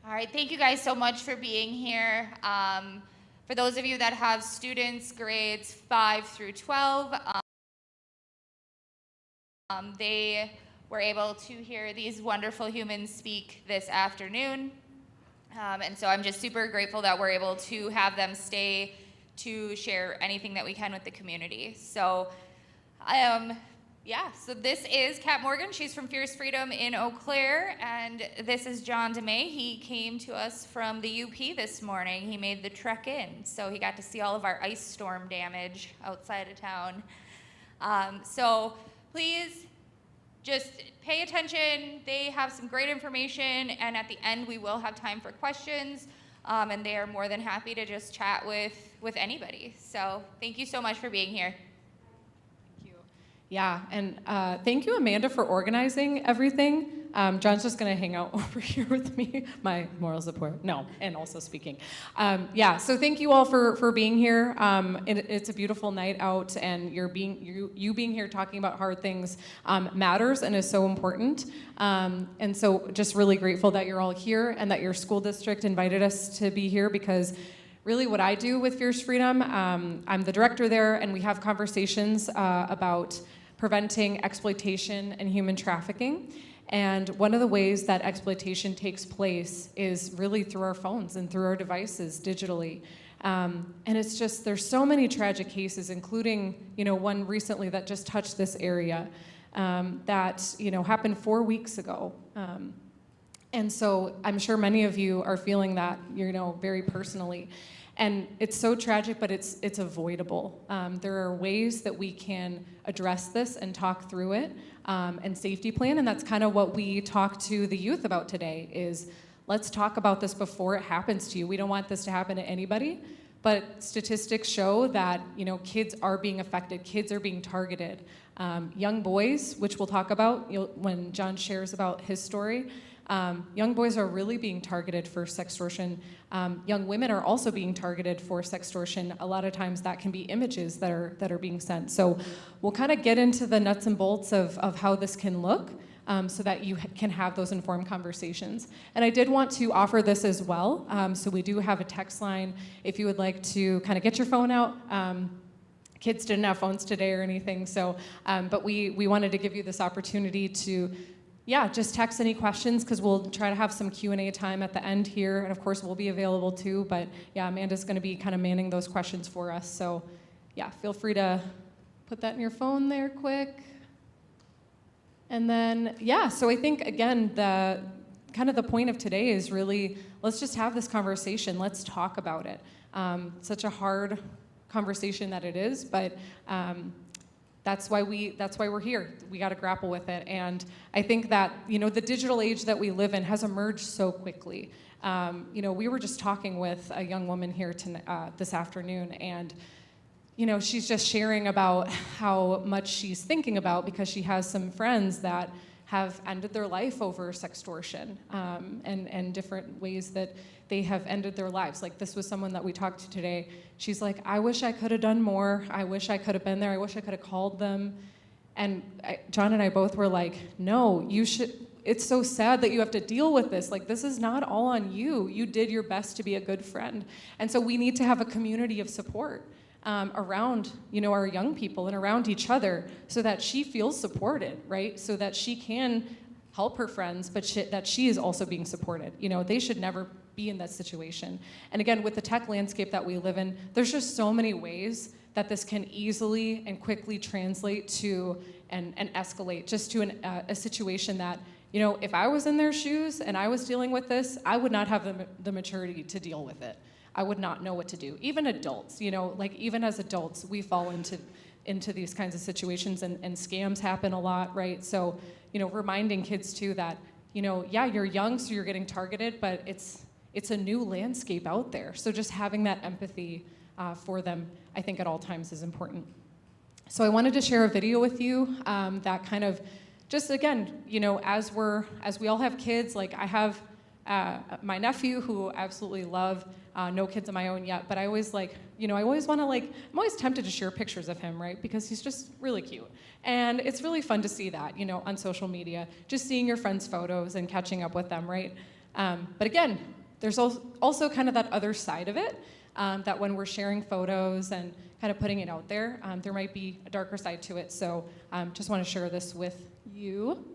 All right, thank you guys so much for being here. For those of you that have students grades 5 through 12, they were able to hear these wonderful humans speak this afternoon. And so I'm just super grateful that we're able to have them stay to share anything that we can with the community. So so this is Kat Morgan. She's from Fierce Freedom in Eau Claire, and this is John DeMay. He came to us from the UP this morning. He made the trek in, so he got to see all of our ice storm damage outside of town. So please just pay attention. They have some great information, and at the end we will have time for questions, and they are more than happy to just chat with anybody. So thank you so much for being here. Yeah, and thank you, Amanda, for organizing everything. John's just going to hang out over here with me, my moral support. No, and also speaking. So thank you all for being here. It's a beautiful night out, and you being here talking about hard things matters and is so important. And so just really grateful that you're all here and that your school district invited us to be here, because really what I do with Fierce Freedom, I'm the director there, and we have conversations about preventing exploitation and human trafficking. And one of the ways that exploitation takes place is really through our phones and through our devices digitally. And it's just, there's so many tragic cases, including, one recently that just touched this area that, happened 4 weeks ago. And so I'm sure many of you are feeling that, very personally. And it's so tragic, but it's avoidable. There are ways that we can address this and talk through it and safety plan, and that's kind of what we talk to the youth about today is let's talk about this before it happens to you. We don't want this to happen to anybody, but statistics show that kids are being affected, kids are being targeted. Young boys, which we'll talk about when John shares about his story, young boys are really being targeted for sextortion. Young women are also being targeted for sextortion. A lot of times that can be images that are being sent. So we'll kind of get into the nuts and bolts of how this can look so that you can have those informed conversations. And I did want to offer this as well. So we do have a text line if you would like to kind of get your phone out. Kids didn't have phones today or anything, so but we wanted to give you this opportunity to just text any questions, because we'll try to have some Q&A time at the end here, and of course we'll be available too, but Amanda's going to be kind of manning those questions for us, so feel free to put that in your phone there quick. And then so I think again the point of today is really, let's just have this conversation, let's talk about it. Such a hard conversation that it is, but that's why we're here. We got to grapple with it. And I think that, the digital age that we live in has emerged so quickly. We were just talking with a young woman here this afternoon, and, she's just sharing about how much she's thinking about, because she has some friends that have ended their life over sextortion and different ways that they have ended their lives. Like, this was someone that we talked to today. She's like, I wish I could have done more. I wish I could have been there. I wish I could have called them. And John and I both were like, no, you should. It's so sad that you have to deal with this. Like, this is not all on you. You did your best to be a good friend. And so we need to have a community of support around, our young people and around each other, so that she feels supported, right? So that she can help her friends, but that she is also being supported. They should never be in that situation. And again, with the tech landscape that we live in, there's just so many ways that this can easily and quickly translate to and escalate just to a situation that, if I was in their shoes and I was dealing with this, I would not have the maturity to deal with it. I would not know what to do. Even adults, even as adults, we fall into these kinds of situations, and scams happen a lot, right? So, reminding kids too that, you're young, so you're getting targeted, but it's a new landscape out there. So just having that empathy for them, I think at all times is important. So I wanted to share a video with you that kind of, just again, as we all have kids, like I have my nephew who I absolutely love, no kids of my own yet, but I always I always want to I'm always tempted to share pictures of him, right? Because he's just really cute. And it's really fun to see that, on social media, just seeing your friends' photos and catching up with them, right? But again, there's also kind of that other side of it, that when we're sharing photos and kind of putting it out there, there might be a darker side to it. So just want to share this with you.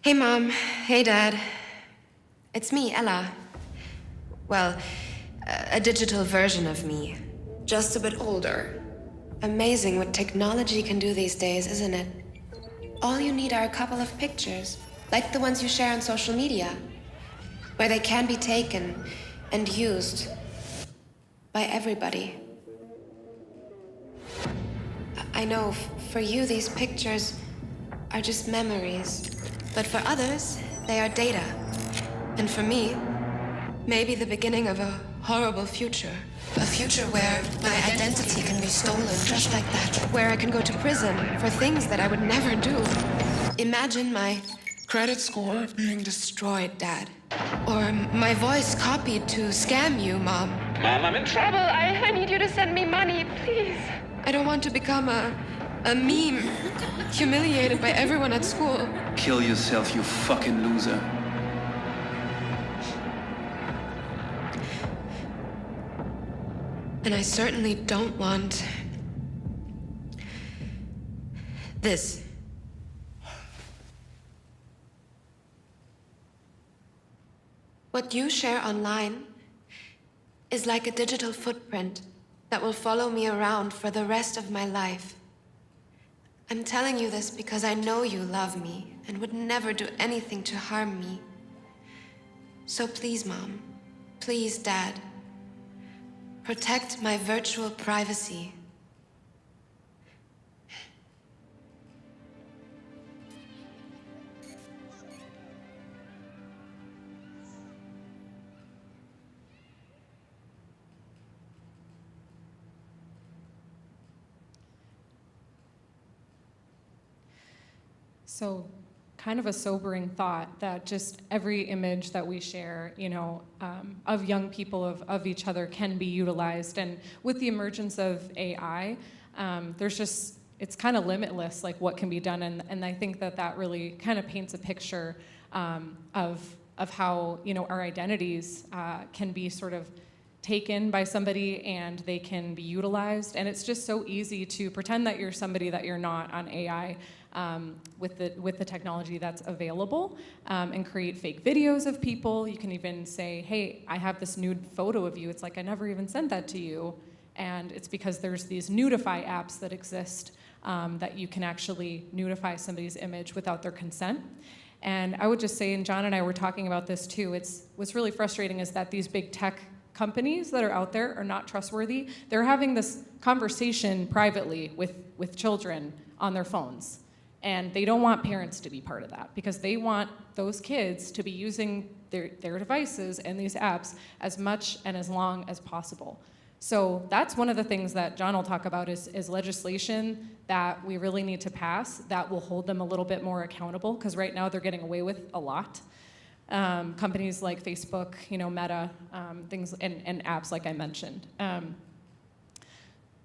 Hey, Mom. Hey, Dad. It's me, Ella. Well, a digital version of me. Just a bit older. Amazing what technology can do these days, isn't it? All you need are a couple of pictures, like the ones you share on social media, where they can be taken and used by everybody. I know, for you, these pictures are just memories. But for others, they are data. And for me, maybe the beginning of a horrible future. A future where my identity can be stolen just like that. Where I can go to prison for things that I would never do. Imagine my credit score being destroyed, Dad. Or my voice copied to scam you, Mom. Mom, I'm in trouble. I need you to send me money, please. I don't want to become a meme, humiliated by everyone at school. Kill yourself, you fucking loser. And I certainly don't want this. What you share online is like a digital footprint that will follow me around for the rest of my life. I'm telling you this because I know you love me and would never do anything to harm me. So please, Mom, please, Dad, protect my virtual privacy. So kind of a sobering thought that just every image that we share, of young people, of each other can be utilized. And with the emergence of AI, it's kind of limitless, like what can be done. And I think that really kind of paints a picture of how, our identities can be sort of taken by somebody and they can be utilized. And it's just so easy to pretend that you're somebody that you're not on AI. With the technology that's available, and create fake videos of people. You can even say, hey, I have this nude photo of you. It's like, I never even sent that to you. And it's because there's these nudify apps that exist that you can actually nudify somebody's image without their consent. And I would just say, and John and I were talking about this too, what's really frustrating is that these big tech companies that are out there are not trustworthy. They're having this conversation privately with children on their phones. And they don't want parents to be part of that because they want those kids to be using their devices and these apps as much and as long as possible. So that's one of the things that John will talk about is legislation that we really need to pass that will hold them a little bit more accountable, because right now they're getting away with a lot. Companies like Facebook, Meta, things and apps like I mentioned.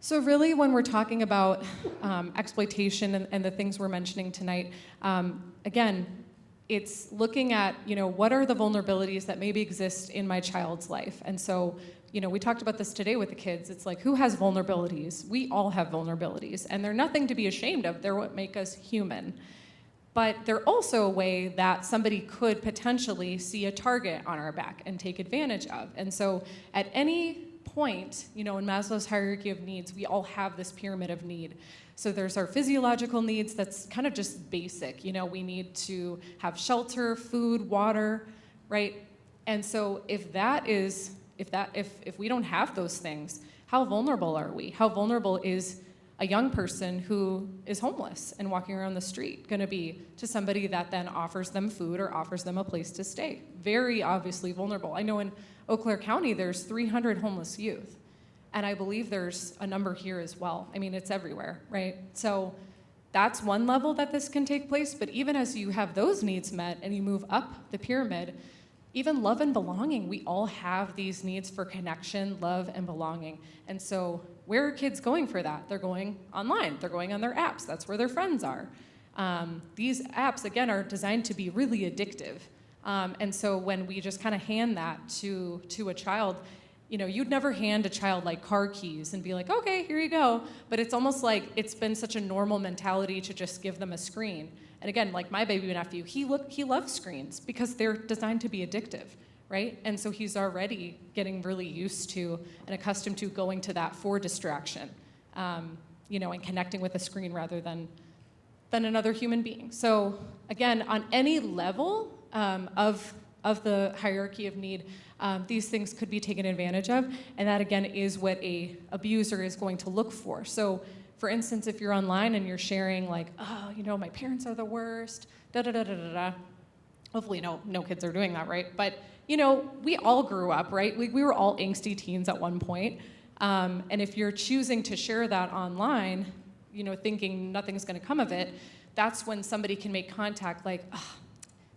So really, when we're talking about exploitation and the things we're mentioning tonight, again, it's looking at, what are the vulnerabilities that maybe exist in my child's life? And so, we talked about this today with the kids. It's like, who has vulnerabilities? We all have vulnerabilities, and they're nothing to be ashamed of. They're what make us human. But they're also a way that somebody could potentially see a target on our back and take advantage of. And so at any point, in Maslow's hierarchy of needs, we all have this pyramid of need. So there's our physiological needs, that's kind of just basic. You know, we need to have shelter, food, water, right? And so if we don't have those things, how vulnerable are we? How vulnerable is a young person who is homeless and walking around the street going to be to somebody that then offers them food or offers them a place to stay? Very obviously vulnerable. I know in Eau Claire County, there's 300 homeless youth. And I believe there's a number here as well. I mean, it's everywhere, right? So that's one level that this can take place. But even as you have those needs met and you move up the pyramid, even love and belonging, we all have these needs for connection, love, and belonging. And so where are kids going for that? They're going online. They're going on their apps. That's where their friends are. These apps, again, are designed to be really addictive. And so when we just kind of hand that to a child, you know, you'd never hand a child like car keys and be like, okay, here you go. But it's almost like it's been such a normal mentality to just give them a screen. And again, like my baby nephew, he loves screens because they're designed to be addictive, right? And so he's already getting really used to and accustomed to going to that for distraction, you know, and connecting with a screen rather than another human being. So again, on any level of the hierarchy of need, these things could be taken advantage of, and that again is what a abuser is going to look for. So for instance, if you're online and you're sharing like, oh, you know, my parents are the worst, da-da-da-da-da-da. Hopefully no kids are doing that, right? But, you know, we all grew up, right? We were all angsty teens at one point. And if you're choosing to share that online, you know, thinking nothing's gonna come of it, that's when somebody can make contact like, oh,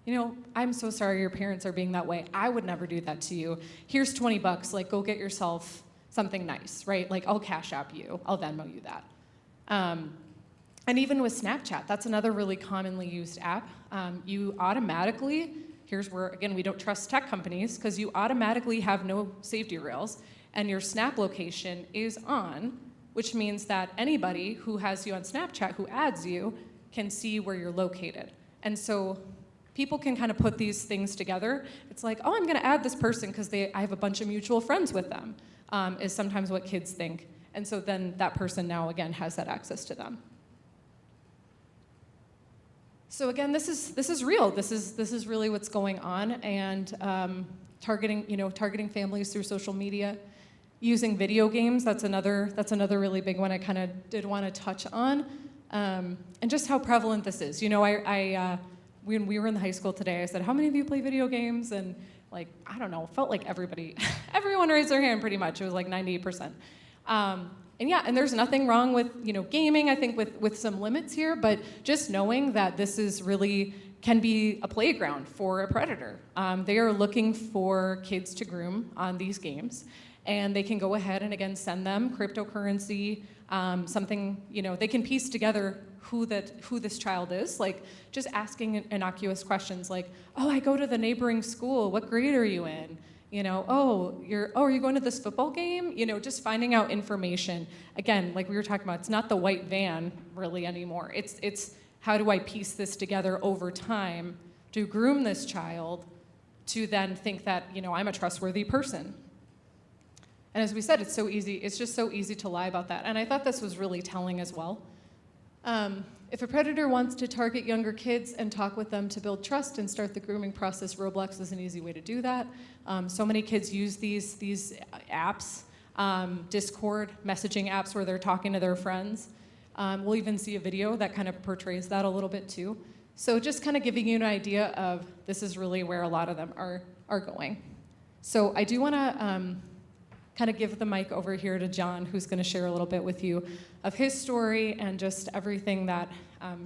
you know, I'm so sorry your parents are being that way. I would never do that to you. Here's $20, like go get yourself something nice, right? Like I'll Cash App you, I'll Venmo you that. And even with Snapchat, that's another really commonly used app. You automatically, here's where, again, we don't trust tech companies, because you automatically have no safety rails, and your Snap location is on, which means that anybody who has you on Snapchat, who adds you, can see where you're located. And so people can kind of put these things together. It's like, oh, I'm gonna add this person because I have a bunch of mutual friends with them, is sometimes what kids think. And so then that person now, again, has that access to them. So again, this is real. This is really what's going on, and targeting families through social media, using video games. That's another really big one I kind of did want to touch on, and just how prevalent this is. You know, when we were in the high school today, I said, "How many of you play video games?" And like, I don't know, felt like everyone raised their hand pretty much. It was like 98%. And there's nothing wrong with, you know, gaming, I think with some limits here, but just knowing that this is really can be a playground for a predator. They are looking for kids to groom on these games, and they can go ahead and again send them cryptocurrency, something, you know, they can piece together who this child is, like just asking innocuous questions like, oh, I go to the neighboring school, what grade are you in? You know, are you going to this football game? You know, just finding out information. Again, like we were talking about, it's not the white van really anymore. It's how do I piece this together over time to groom this child to then think that, you know, I'm a trustworthy person. And as we said, it's so easy. It's just so easy to lie about that. And I thought this was really telling as well. If a predator wants to target younger kids and talk with them to build trust and start the grooming process, Roblox is an easy way to do that. So many kids use these apps, Discord, messaging apps where they're talking to their friends. We'll even see a video that kind of portrays that a little bit too. So just kind of giving you an idea of this is really where a lot of them are going. So I do want to kind of give the mic over here to John, who's going to share a little bit with you of his story and just everything that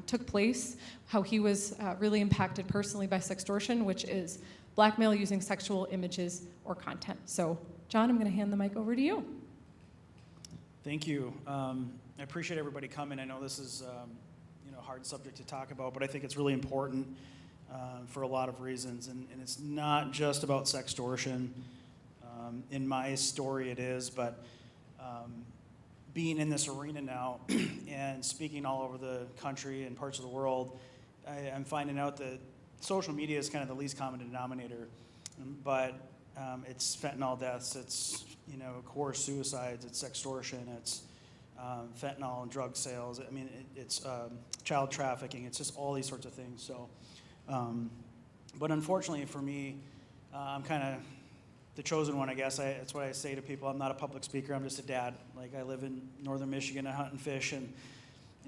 took place, how he was really impacted personally by sextortion, which is blackmail using sexual images or content. So, John, I'm going to hand the mic over to you. Thank you. I appreciate everybody coming. I know this is a hard subject to talk about, but I think it's really important for a lot of reasons. And it's not just about sextortion. In my story it is, but being in this arena now and speaking all over the country and parts of the world, I'm finding out that social media is kind of the least common denominator, but it's fentanyl deaths, it's coerced suicides, it's sextortion, it's fentanyl and drug sales. I mean, it's child trafficking. It's just all these sorts of things. So, but unfortunately for me, I'm kind of the chosen one, I guess. That's what I say to people. I'm not a public speaker. I'm just a dad. Like, I live in northern Michigan. I hunt and fish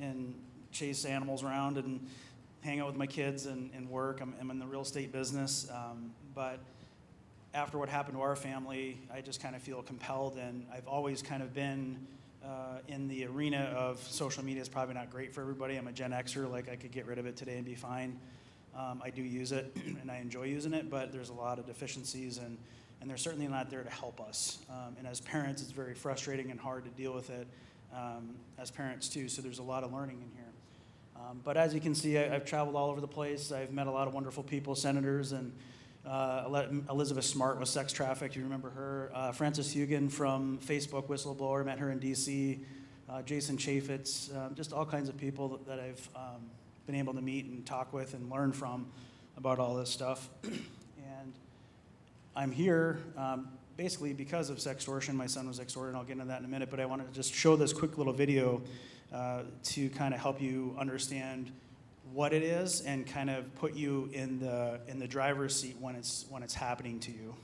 and chase animals around and hang out with my kids and work. I'm in the real estate business. But after what happened to our family, I just kind of feel compelled, and I've always kind of been in the arena of social media is probably not great for everybody. I'm a Gen Xer. Like, I could get rid of it today and be fine. I do use it, and I enjoy using it, but there's a lot of deficiencies, and they're certainly not there to help us. And as parents, it's very frustrating and hard to deal with it as parents too, so there's a lot of learning in here. But as you can see, I've traveled all over the place. I've met a lot of wonderful people, senators, and Elizabeth Smart was sex trafficked. You remember her. Frances Haugen from Facebook whistleblower, met her in D.C. Jason Chaffetz, just all kinds of people that I've been able to meet and talk with and learn from about all this stuff. And I'm here basically because of sextortion. My son was extorted, and I'll get into that in a minute, but I wanted to just show this quick little video to kind of help you understand what it is and kind of put you in the driver's seat when it's happening to you.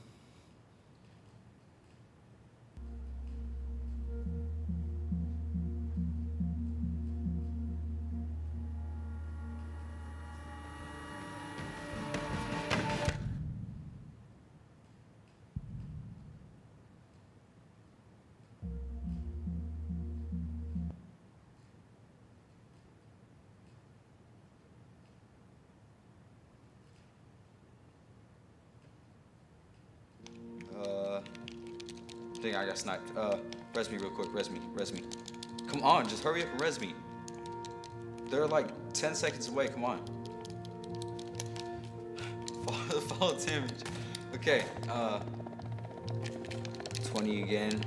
Dang, I got sniped. Res me real quick, res me. Come on, just hurry up and res me. They're like 10 seconds away, come on. Follow damage. Okay, 20 again.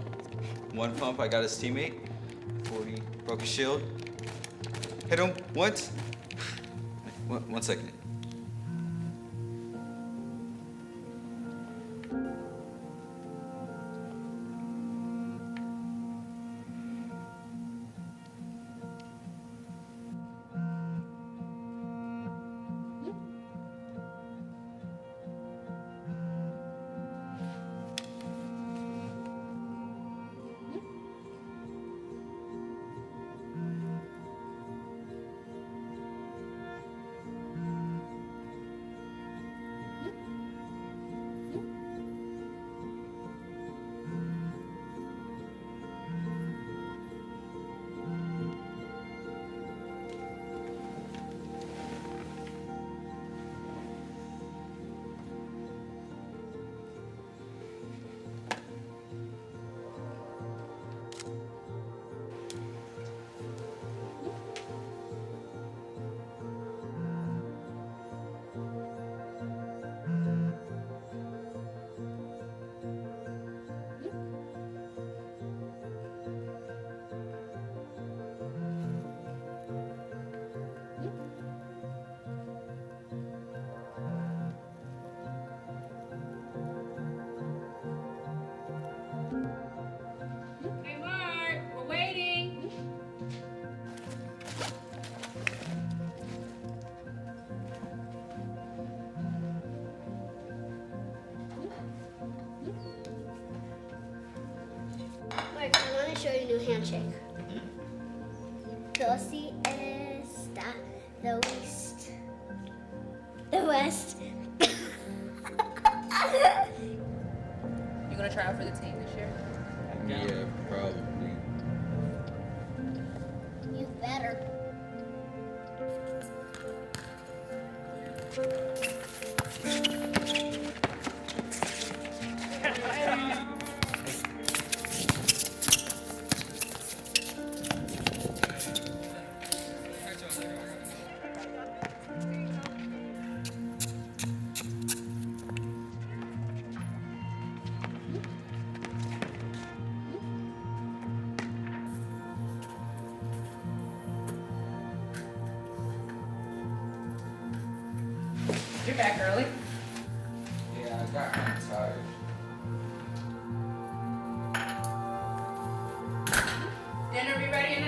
One pump, I got his teammate. 40, broke his shield. Hit him, once. One second. Hey, Mark, we're waiting. Mark, I want to show you a new handshake. Dosi está the west. The west. You gonna try out for the team this year? Yeah, probably. You better. You're back early. Yeah, I got kind of tired. Dinner be ready in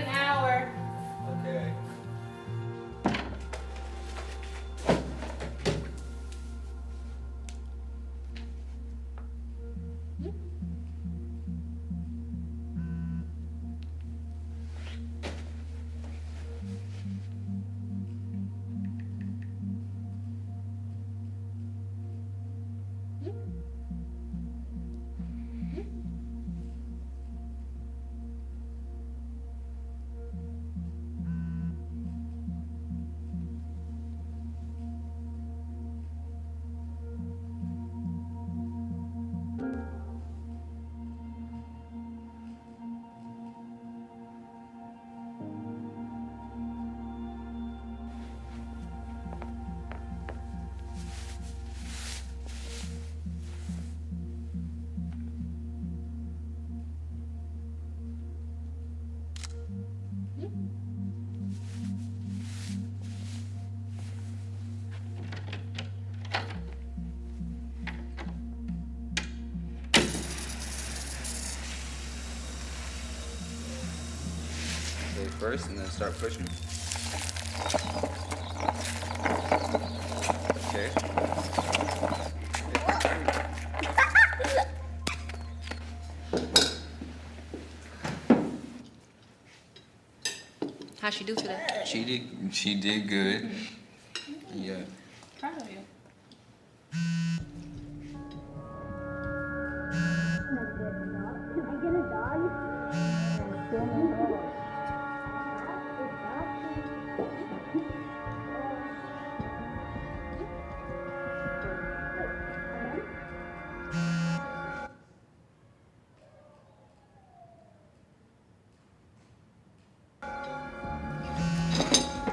first and then start pushing. Okay. How'd she do today? She did good. Yeah. Proud of you. Can I get a dog?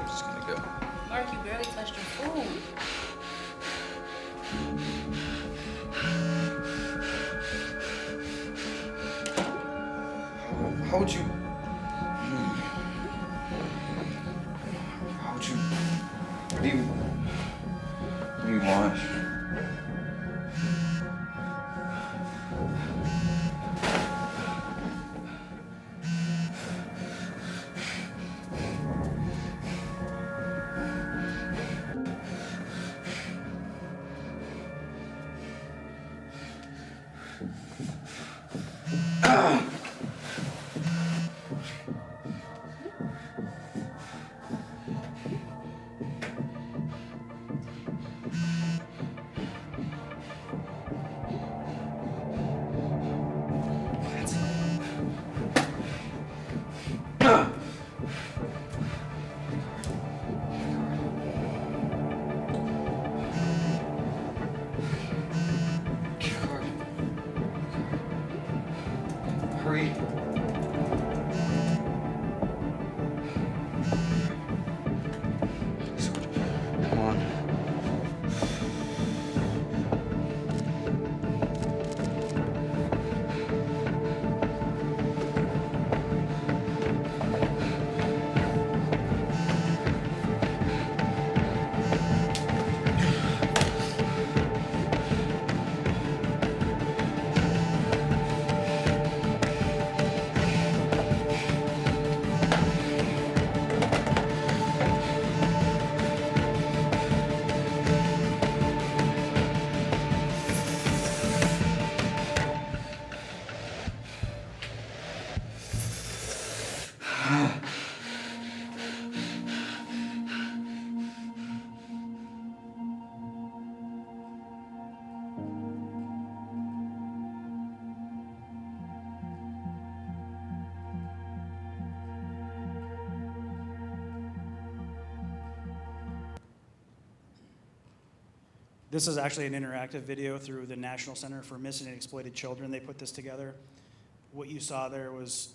Just gonna go. Mark, you barely touched your food. How'd you? How'd you? What do you want? Hurry. Come on. This is actually an interactive video through the National Center for Missing and Exploited Children. They put this together. What you saw there was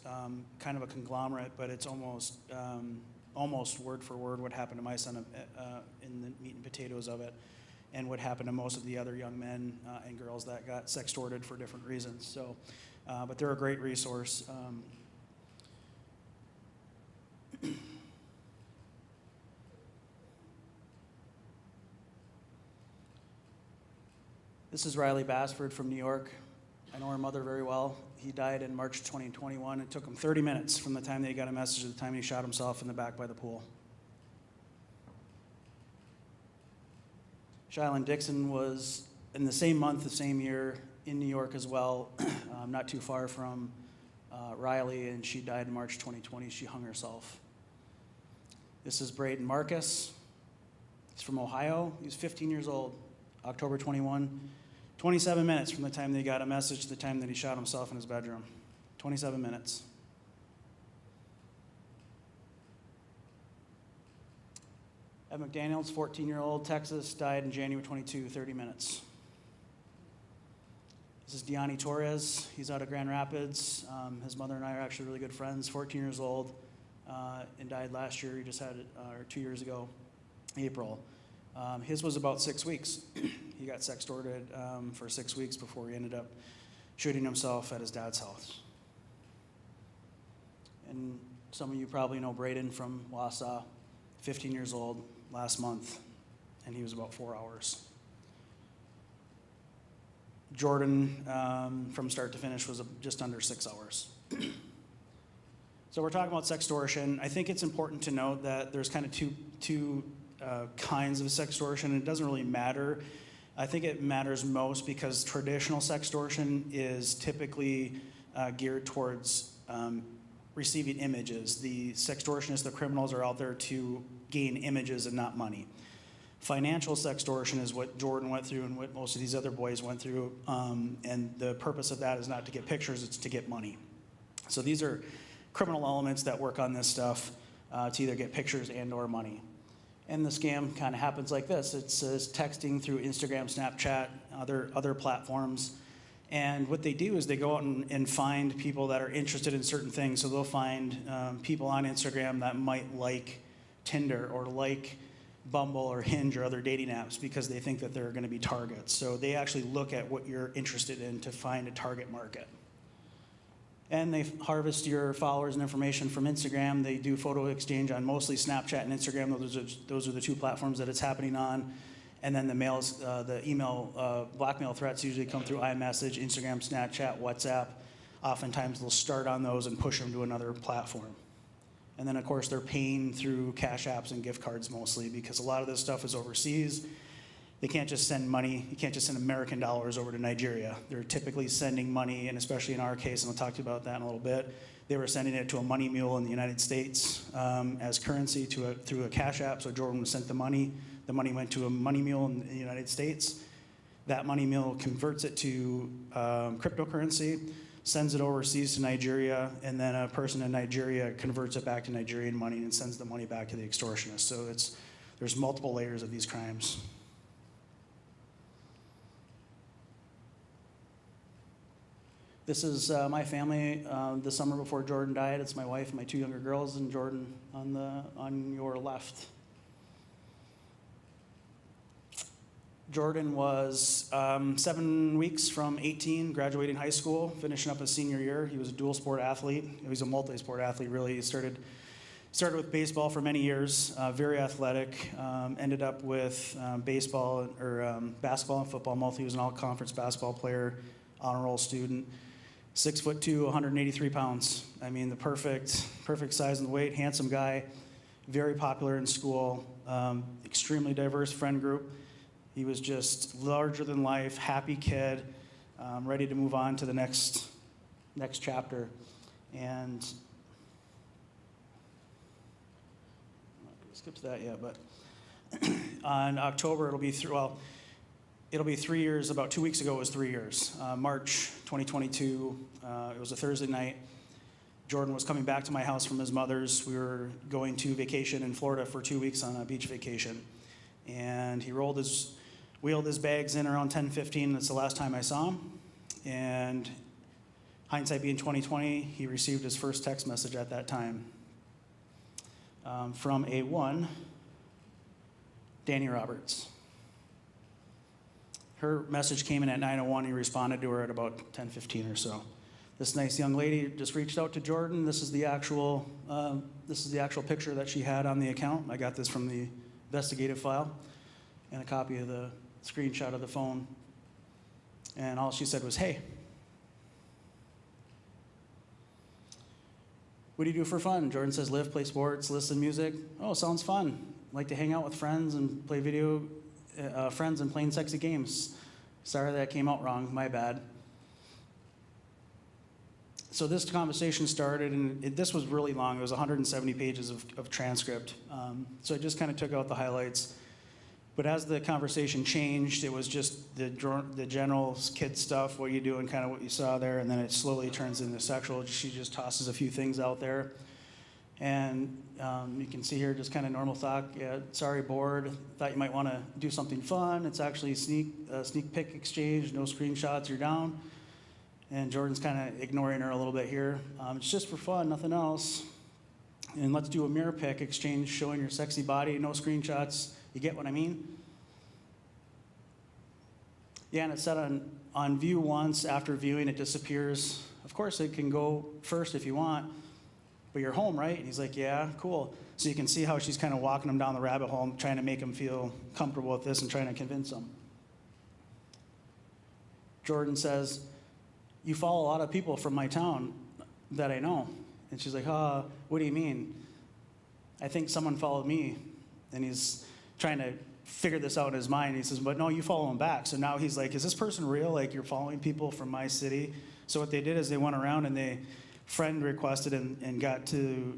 kind of a conglomerate, but it's almost word for word what happened to my son in the meat and potatoes of it, and what happened to most of the other young men and girls that got sextorted for different reasons. So, but they're a great resource. This is Riley Bassford from New York. I know her mother very well. He died in March 2021. It took him 30 minutes from the time that he got a message to the time he shot himself in the back by the pool. Shylin Dixon was in the same month, the same year, in New York as well, not too far from Riley, and she died in March 2020. She hung herself. This is Braden Marcus. He's from Ohio. He was 15 years old, October 21. 27 minutes from the time that he got a message to the time that he shot himself in his bedroom. 27 minutes. Ed McDaniels, 14-year-old, Texas, died in January 22, 30 minutes. This is Deani Torres. He's out of Grand Rapids. His mother and I are actually really good friends, 14 years old, and died last year. He just had it, or 2 years ago, April. His was about 6 weeks. He got sextorted for 6 weeks before he ended up shooting himself at his dad's house. And some of you probably know Braden from Wausau, 15 years old, last month, and he was about 4 hours. Jordan, from start to finish, was just under 6 hours. So we're talking about sextortion. I think it's important to note that there's kind of two kinds of sextortion. It doesn't really matter. I think it matters most because traditional sextortion is typically geared towards receiving images. The sextortionists, the criminals, are out there to gain images and not money. Financial sextortion is what Jordan went through and what most of these other boys went through, and the purpose of that is not to get pictures, it's to get money. So these are criminal elements that work on this stuff to either get pictures and or money. And the scam kind of happens like this. It's texting through Instagram, Snapchat, other platforms. And what they do is they go out and find people that are interested in certain things. So they'll find people on Instagram that might like Tinder or like Bumble or Hinge or other dating apps because they think that they're going to be targets. So they actually look at what you're interested in to find a target market. And they harvest your followers and information from Instagram. They do photo exchange on mostly Snapchat and Instagram. Those are the two platforms that it's happening on. And then the email blackmail threats usually come through iMessage, Instagram, Snapchat, WhatsApp. Oftentimes they'll start on those and push them to another platform. And then of course they're paying through cash apps and gift cards mostly because a lot of this stuff is overseas. They can't just send money. You can't just send American dollars over to Nigeria. They're typically sending money, and especially in our case, and I'll talk to you about that in a little bit, they were sending it to a money mule in the United States as currency through a cash app. So Jordan sent the money. The money went to a money mule in the United States. That money mule converts it to cryptocurrency, sends it overseas to Nigeria, and then a person in Nigeria converts it back to Nigerian money and sends the money back to the extortionist. So there's multiple layers of these crimes. This is my family the summer before Jordan died. It's my wife and my two younger girls, and Jordan on your left. Jordan was 7 weeks from 18, graduating high school, finishing up his senior year. He was a dual sport athlete. He was a multi-sport athlete, really. He started with baseball for many years, very athletic. Ended up with basketball and football. Mostly he was an all-conference basketball player, honor roll student. 6'2", 183 pounds. I mean, the perfect size and weight, handsome guy, very popular in school, extremely diverse friend group. He was just larger than life, happy kid, ready to move on to the next chapter. And I'm not gonna skip to that yet, but on October it'll be 3 years. About 2 weeks ago, it was 3 years. March 2022, it was a Thursday night. Jordan was coming back to my house from his mother's. We were going to vacation in Florida for 2 weeks on a beach vacation. And he wheeled his bags in around 10:15. That's the last time I saw him. And hindsight being 2020, he received his first text message at that time from a Danny Roberts. Her message came in at 9:01. He responded to her at about 10:15 or so. This nice young lady just reached out to Jordan. This is the actual picture that she had on the account. I got this from the investigative file and a copy of the screenshot of the phone. And all she said was, "Hey, what do you do for fun?" Jordan says, "Live, play sports, listen to music." "Oh, sounds fun. Like to hang out with friends and play friends and playing sexy games." Sorry that came out wrong, my bad. So this conversation started, and this was really long. It was 170 pages of transcript. So I just kind of took out the highlights. But as the conversation changed, it was just the general kid stuff, what you do and kind of what you saw there, and then it slowly turns into sexual. She just tosses a few things out there. And you can see here just kind of normal talk. "Yeah, sorry, bored. Thought you might want to do something fun. It's actually a sneak pic exchange. No screenshots. You're down." And Jordan's kind of ignoring her a little bit here. "It's just for fun, nothing else. And let's do a mirror pic exchange showing your sexy body. No screenshots. You get what I mean?" Yeah, and it said on view once. After viewing, it disappears. Of course, it can go first if you want. "But you're home, right?" And he's like, "Yeah, cool." So you can see how she's kind of walking him down the rabbit hole, trying to make him feel comfortable with this and trying to convince him. Jordan says, "You follow a lot of people from my town that I know." And she's like, what do you mean? I think someone followed me. And he's trying to figure this out in his mind. He says, but no, you follow him back. So now he's like, is this person real? Like, you're following people from my city? So what they did is they went around and they friend requested and got to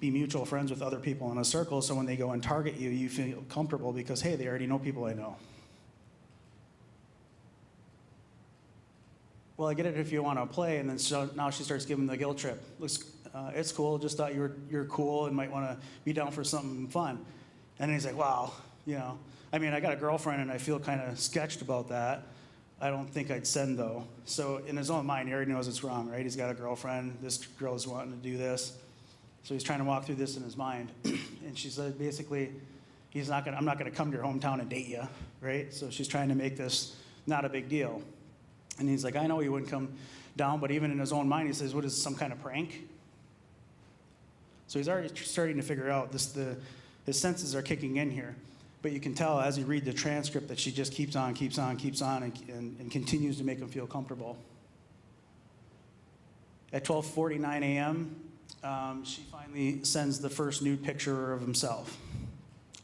be mutual friends with other people in a circle. So when they go and target you, you feel comfortable because, hey, they already know people I know. Well, I get it if you want to play. And then so now she starts giving the guilt trip. Looks, it's cool. Just thought you're cool and might want to be down for something fun. And he's like, wow, you know. I mean, I got a girlfriend and I feel kind of sketched about that. I don't think I'd send though. So in his own mind, he already knows it's wrong, right? He's got a girlfriend. This girl is wanting to do this. So he's trying to walk through this in his mind. And she said, basically, I'm not gonna come to your hometown and date you, right? So she's trying to make this not a big deal. And he's like, I know he wouldn't come down, but even in his own mind, he says, what is this, some kind of prank? So he's already starting to figure out this, his senses are kicking in here. But you can tell as you read the transcript that she just keeps on, and continues to make him feel comfortable. At 12:49 a.m., she finally sends the first nude picture of himself.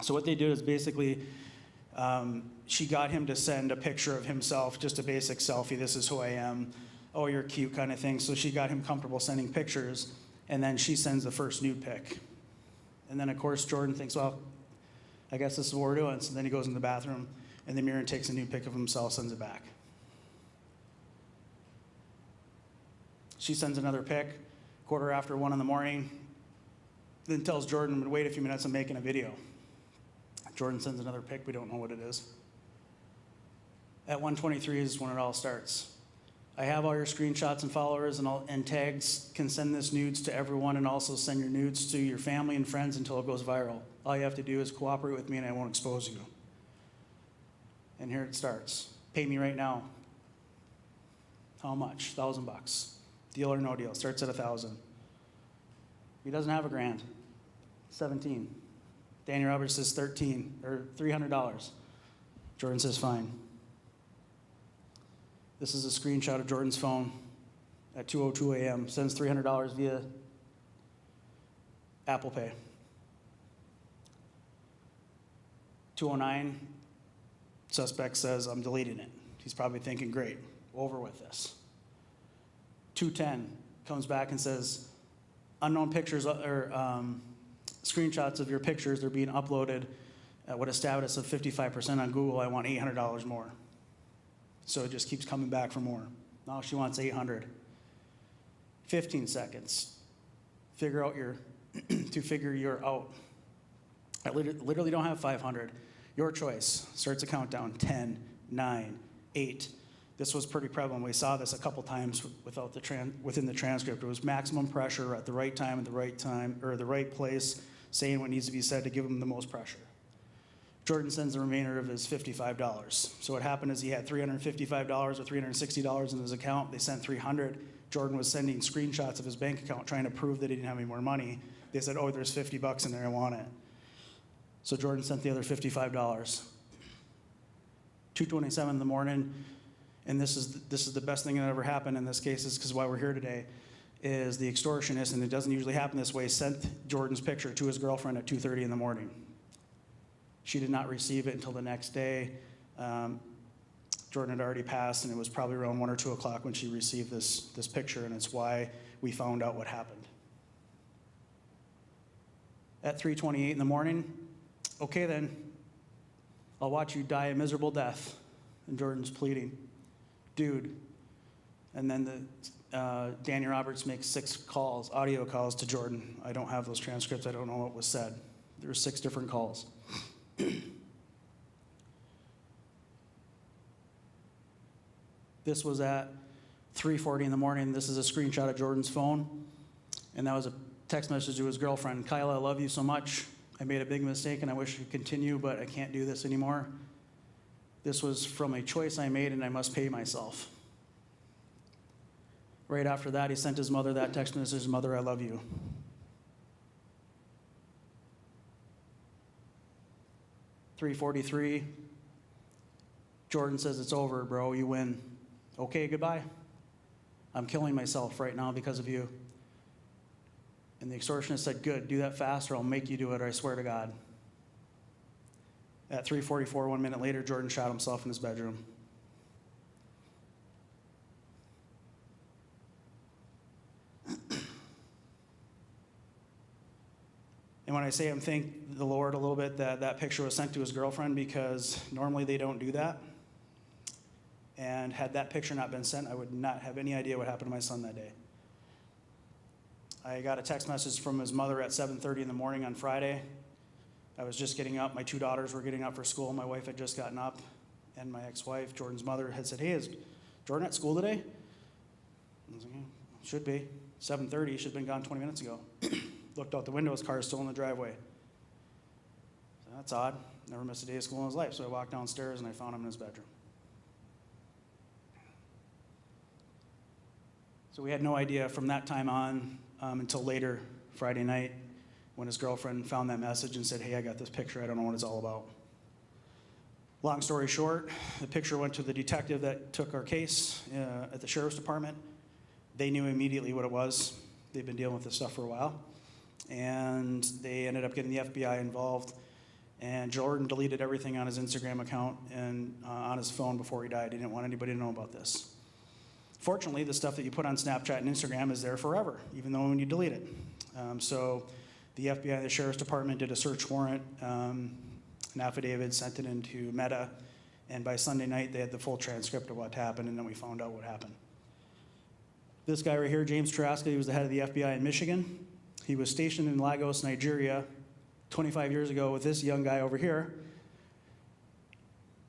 So what they did is basically, she got him to send a picture of himself, just a basic selfie, this is who I am, oh, you're cute kind of thing. So she got him comfortable sending pictures, and then she sends the first nude pic. And then, of course, Jordan thinks, well, I guess this is what we're doing. So then he goes in the bathroom in the mirror and takes a nude pic of himself, sends it back. She sends another pic, 1:15 in the morning, then tells Jordan to wait a few minutes, I'm making a video. Jordan sends another pic, we don't know what it is. At 1:23 is when it all starts. I have all your screenshots and followers and tags, can send this nudes to everyone and also send your nudes to your family and friends until it goes viral. All you have to do is cooperate with me and I won't expose you. And here it starts. Pay me right now. How much? $1,000. Deal or no deal. Starts at 1,000. He doesn't have $1,000. 17. Daniel Roberts says 13 or $300. Jordan says fine. This is a screenshot of Jordan's phone at 2:02 a.m. Sends $300 via Apple Pay. 2:09, suspect says, I'm deleting it. He's probably thinking, great, over with this. 2:10, comes back and says, unknown pictures or screenshots of your pictures, they're being uploaded with a status of 55% on Google. I want $800 more. So it just keeps coming back for more. Now she wants 800. 15 seconds. Figure you're out. I literally don't have 500. Your choice. Starts a countdown. 10, 9, 8. This was pretty prevalent. We saw this a couple times within the transcript. It was maximum pressure at the right time, or the right place, saying what needs to be said to give him the most pressure. Jordan sends the remainder of his $55. So what happened is he had $355 or $360 in his account. They sent $300. Jordan was sending screenshots of his bank account trying to prove that he didn't have any more money. They said, oh, there's $50 in there, I want it. So Jordan sent the other $55. 2:27 in the morning, and this is the best thing that ever happened in this case, is because why we're here today, is the extortionist, and it doesn't usually happen this way, sent Jordan's picture to his girlfriend at 2:30 in the morning. She did not receive it until the next day. Jordan had already passed, and it was probably around 1 or 2 o'clock when she received this picture, and it's why we found out what happened. At 3:28 in the morning, okay then, I'll watch you die a miserable death. And Jordan's pleading, dude. And then Daniel Roberts makes 6 calls, audio calls to Jordan. I don't have those transcripts, I don't know what was said. There were 6 different calls. This was at 3:40 in the morning. This is a screenshot of Jordan's phone. And that was a text message to his girlfriend. Kyla, I love you so much. I made a big mistake and I wish I could continue, but I can't do this anymore. This was from a choice I made and I must pay myself. Right after that, he sent his mother that text message, Mother, I love you. $3:43, Jordan says, it's over, bro, you win. Okay, goodbye. I'm killing myself right now because of you. And the extortionist said, good, do that fast or I'll make you do it, or I swear to God. At 3:44, 1 minute later, Jordan shot himself in his bedroom. And when I say I'm thank the Lord a little bit that that picture was sent to his girlfriend, because normally they don't do that. And had that picture not been sent, I would not have any idea what happened to my son that day. I got a text message from his mother at 7:30 in the morning on Friday. I was just getting up. My two daughters were getting up for school. My wife had just gotten up. And my ex-wife, Jordan's mother, had said, hey, is Jordan at school today? I was like, yeah, should be. 7:30, should have been gone 20 minutes ago. Looked out the window, his car is still in the driveway. So that's odd. Never missed a day of school in his life. So I walked downstairs and I found him in his bedroom. So we had no idea from that time on until later Friday night when his girlfriend found that message and said, hey, I got this picture. I don't know what it's all about. Long story short, the picture went to the detective that took our case at the sheriff's department. They knew immediately what it was. They've been dealing with this stuff for a while. And they ended up getting the FBI involved. And Jordan deleted everything on his Instagram account and on his phone before he died. He didn't want anybody to know about this. Fortunately, the stuff that you put on Snapchat and Instagram is there forever, even though when you delete it. So the FBI and the Sheriff's Department did a search warrant, an affidavit, sent it into Meta, and by Sunday night, they had the full transcript of what happened, and then we found out what happened. This guy right here, James Traska, he was the head of the FBI in Michigan. He was stationed in Lagos, Nigeria, 25 years ago with this young guy over here.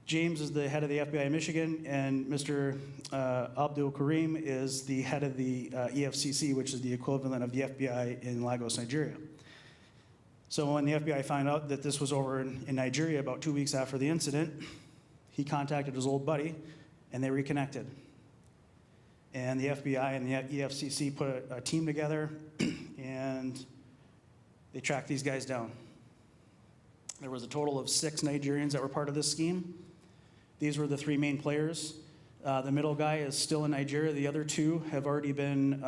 James is the head of the FBI in Michigan, and Mr. Abdul Karim is the head of the EFCC, which is the equivalent of the FBI in Lagos, Nigeria. So when the FBI found out that this was over in Nigeria about 2 weeks after the incident, he contacted his old buddy, and they reconnected. And the FBI and the EFCC put a team together, and they tracked these guys down. There was a total of 6 Nigerians that were part of this scheme. These were the 3 main players. The middle guy is still in Nigeria. The other 2 have already been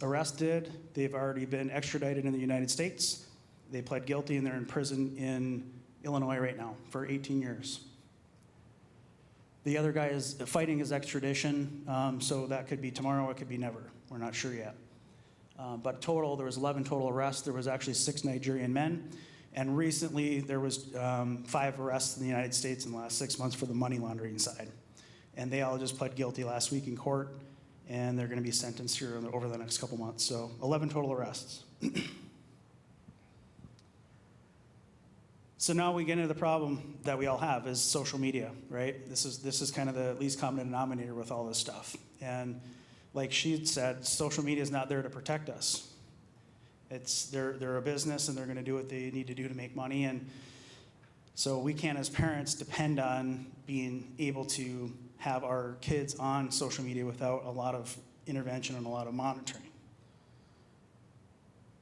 arrested. They've already been extradited in the United States. They pled guilty, and they're in prison in Illinois right now for 18 years. The other guy is fighting his extradition, so that could be tomorrow, it could be never. We're not sure yet. But total, there was 11 total arrests. There was actually 6 Nigerian men. And recently, there was 5 arrests in the United States in the last 6 months for the money laundering side. And they all just pled guilty last week in court, and they're going to be sentenced here over the next couple months. So 11 total arrests. So now we get into the problem that we all have is social media, right? This is kind of the least common denominator with all this stuff. And like she said, social media is not there to protect us. They're a business, and they're going to do what they need to do to make money. And so we can't, as parents, depend on being able to have our kids on social media without a lot of intervention and a lot of monitoring.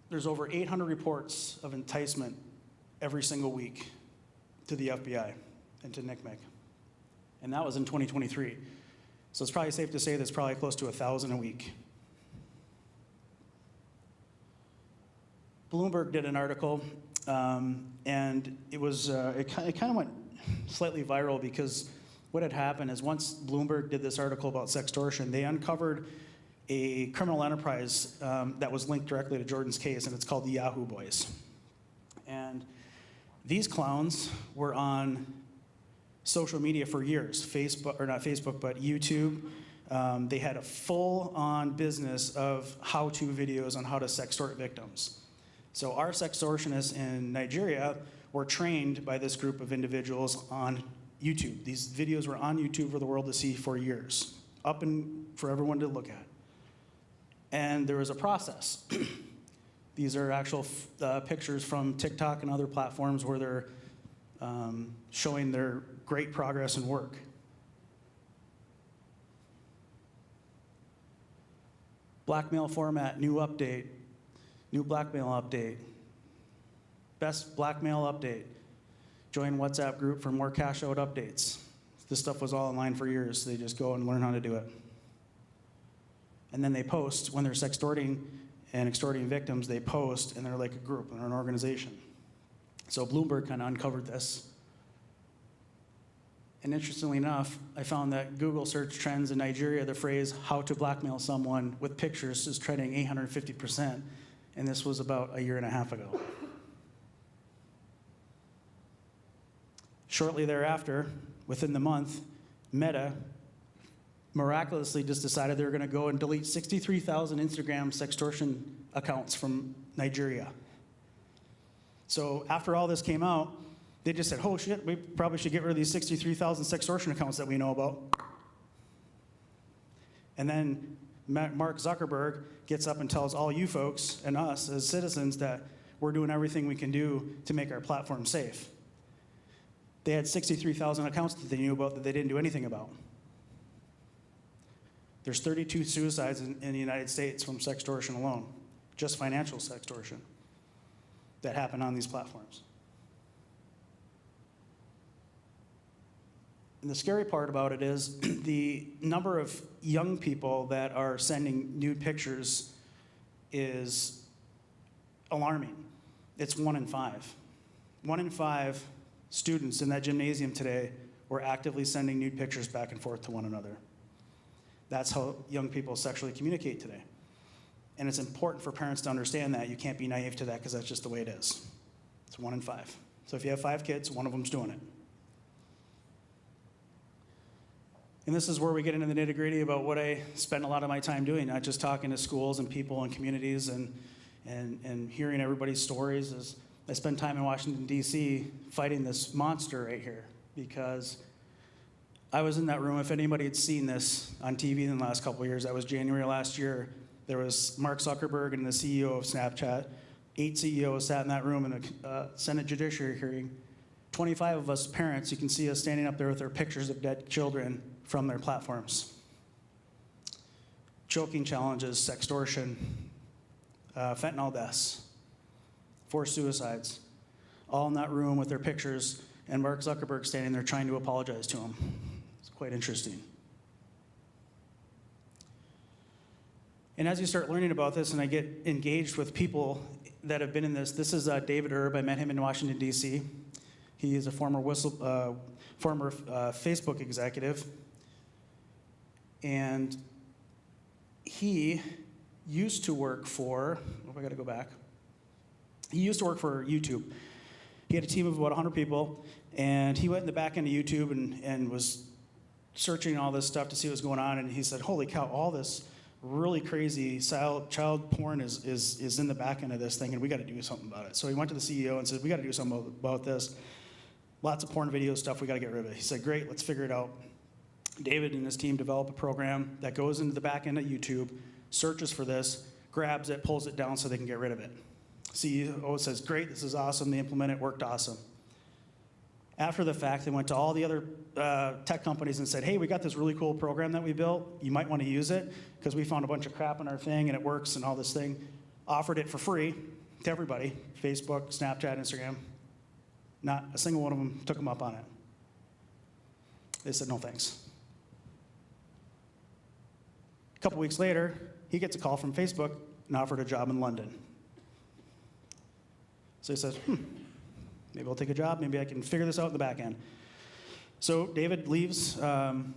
There's over 800 reports of enticement every single week to the FBI and to NCMEC. And that was in 2023. So it's probably safe to say there's probably close to 1,000 a week. Bloomberg did an article, and it kind of went slightly viral because what had happened is once Bloomberg did this article about sextortion, they uncovered a criminal enterprise that was linked directly to Jordan's case, and it's called the Yahoo Boys. And these clowns were on social media for years, Facebook, or not Facebook, but YouTube. They had a full-on business of how-to videos on how to sextort victims. So our sextortionists in Nigeria were trained by this group of individuals on YouTube. These videos were on YouTube for the world to see for years, up and for everyone to look at. And there was a process. These are actual pictures from TikTok and other platforms where they're showing their great progress and work. Blackmail format, new update. New blackmail update. Best blackmail update. Join WhatsApp group for more cash out updates. This stuff was all online for years. So they just go and learn how to do it. And then they post when they're sextorting and extorting victims, they post, and they're like a group, and they're an organization. So Bloomberg kind of uncovered this. And interestingly enough, I found that Google search trends in Nigeria, the phrase "how to blackmail someone with pictures" is trending 850%, and this was about a year and a half ago. Shortly thereafter, within the month, Meta miraculously just decided they were going to go and delete 63,000 Instagram sextortion accounts from Nigeria. So after all this came out, they just said, oh shit, we probably should get rid of these 63,000 sextortion accounts that we know about. And then Mark Zuckerberg gets up and tells all you folks and us as citizens that we're doing everything we can do to make our platform safe. They had 63,000 accounts that they knew about that they didn't do anything about. There's 32 suicides in the United States from sextortion alone, just financial sextortion, that happen on these platforms. And the scary part about it is the number of young people that are sending nude pictures is alarming. It's 1 in 5. 1 in 5 students in that gymnasium today were actively sending nude pictures back and forth to one another. That's how young people sexually communicate today. And it's important for parents to understand that. You can't be naive to that because that's just the way it is. It's 1 in 5. So if you have 5 kids, one of them's doing it. And this is where we get into the nitty-gritty about what I spend a lot of my time doing, not just talking to schools and people and communities and hearing everybody's stories. Is I spend time in Washington, D.C. fighting this monster right here because I was in that room. If anybody had seen this on TV in the last couple of years, that was January last year. There was Mark Zuckerberg and the CEO of Snapchat. 8 CEOs sat in that room in a Senate Judiciary hearing. 25 of us parents, you can see us standing up there with our pictures of dead children from their platforms. Choking challenges, sextortion, fentanyl deaths, 4 suicides, all in that room with their pictures, and Mark Zuckerberg standing there trying to apologize to them. It's quite interesting. And as you start learning about this, and I get engaged with people that have been in this is David Erb. I met him in Washington, D.C. He is a former Facebook executive. And he used to work for, I got to go back. He used to work for YouTube. He had a team of about 100 people, and he went in the back end of YouTube and was searching all this stuff to see what was going on, and he said, holy cow, all this really crazy child porn is in the back end of this thing, and we got to do something about it. So he went to the CEO and said, we got to do something about this. Lots of porn video stuff, we got to get rid of it. He said, great, let's figure it out. David and his team develop a program that goes into the back end of YouTube, searches for this, grabs it, pulls it down so they can get rid of it. CEO says, great, this is awesome. They implement it, worked awesome. After the fact, they went to all the other tech companies and said, hey, we got this really cool program that we built. You might want to use it because we found a bunch of crap in our thing and it works and all this thing. Offered it for free to everybody, Facebook, Snapchat, Instagram. Not a single one of them took them up on it. They said, no thanks. A couple weeks later, he gets a call from Facebook and offered a job in London. So he says, maybe I'll take a job. Maybe I can figure this out in the back end. So David leaves YouTube.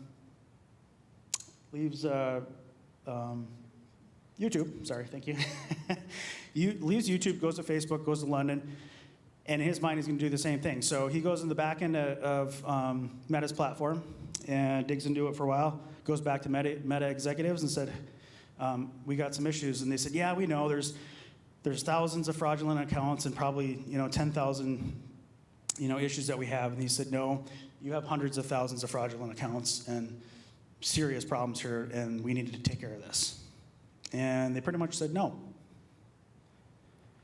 Sorry, thank you. Leaves YouTube, goes to Facebook, goes to London, and in his mind he's going to do the same thing. So he goes in the back end of Meta's platform and digs into it for a while. Goes back to Meta executives and said, we got some issues. And they said, yeah, we know there's thousands of fraudulent accounts and probably 10,000 issues that we have. And he said, no, you have hundreds of thousands of fraudulent accounts and serious problems here, and we needed to take care of this. And they pretty much said no.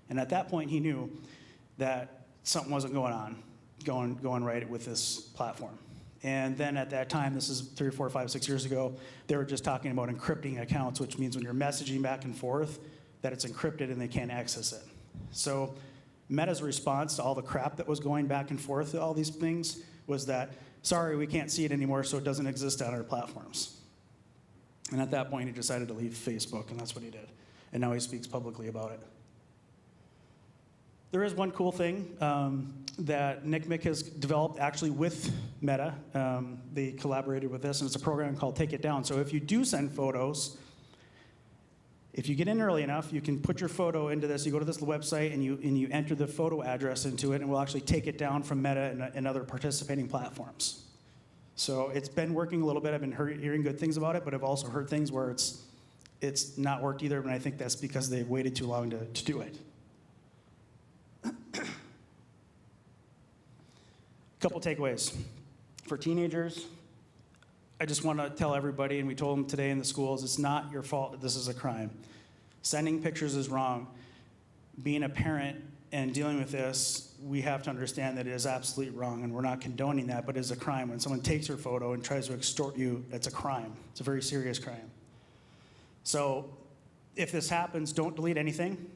And at that point, he knew that something wasn't going right with this platform. And then at that time, this is 3 or 4, 5, 6 years ago, they were just talking about encrypting accounts, which means when you're messaging back and forth, that it's encrypted and they can't access it. So Meta's response to all the crap that was going back and forth, all these things, was that, sorry, we can't see it anymore, so it doesn't exist on our platforms. And at that point, he decided to leave Facebook, and that's what he did. and now he speaks publicly about it. There is one cool thing that Nick Mick has developed actually with Meta. They collaborated with this, and it's a program called Take It Down. So if you do send photos, if you get in early enough, you can put your photo into this. You go to this website and you enter the photo address into it, and we'll actually take it down from Meta and other participating platforms. So it's been working a little bit. I've been hearing good things about it, but I've also heard things where it's not worked either, and I think that's because they've waited too long to do it. Couple takeaways. For teenagers, I just want to tell everybody, and we told them today in the schools, it's not your fault that this is a crime. Sending pictures is wrong. Being a parent and dealing with this, we have to understand that it is absolutely wrong, and we're not condoning that, but it is a crime. When someone takes your photo and tries to extort you, it's a crime. It's a very serious crime. So if this happens, don't delete anything.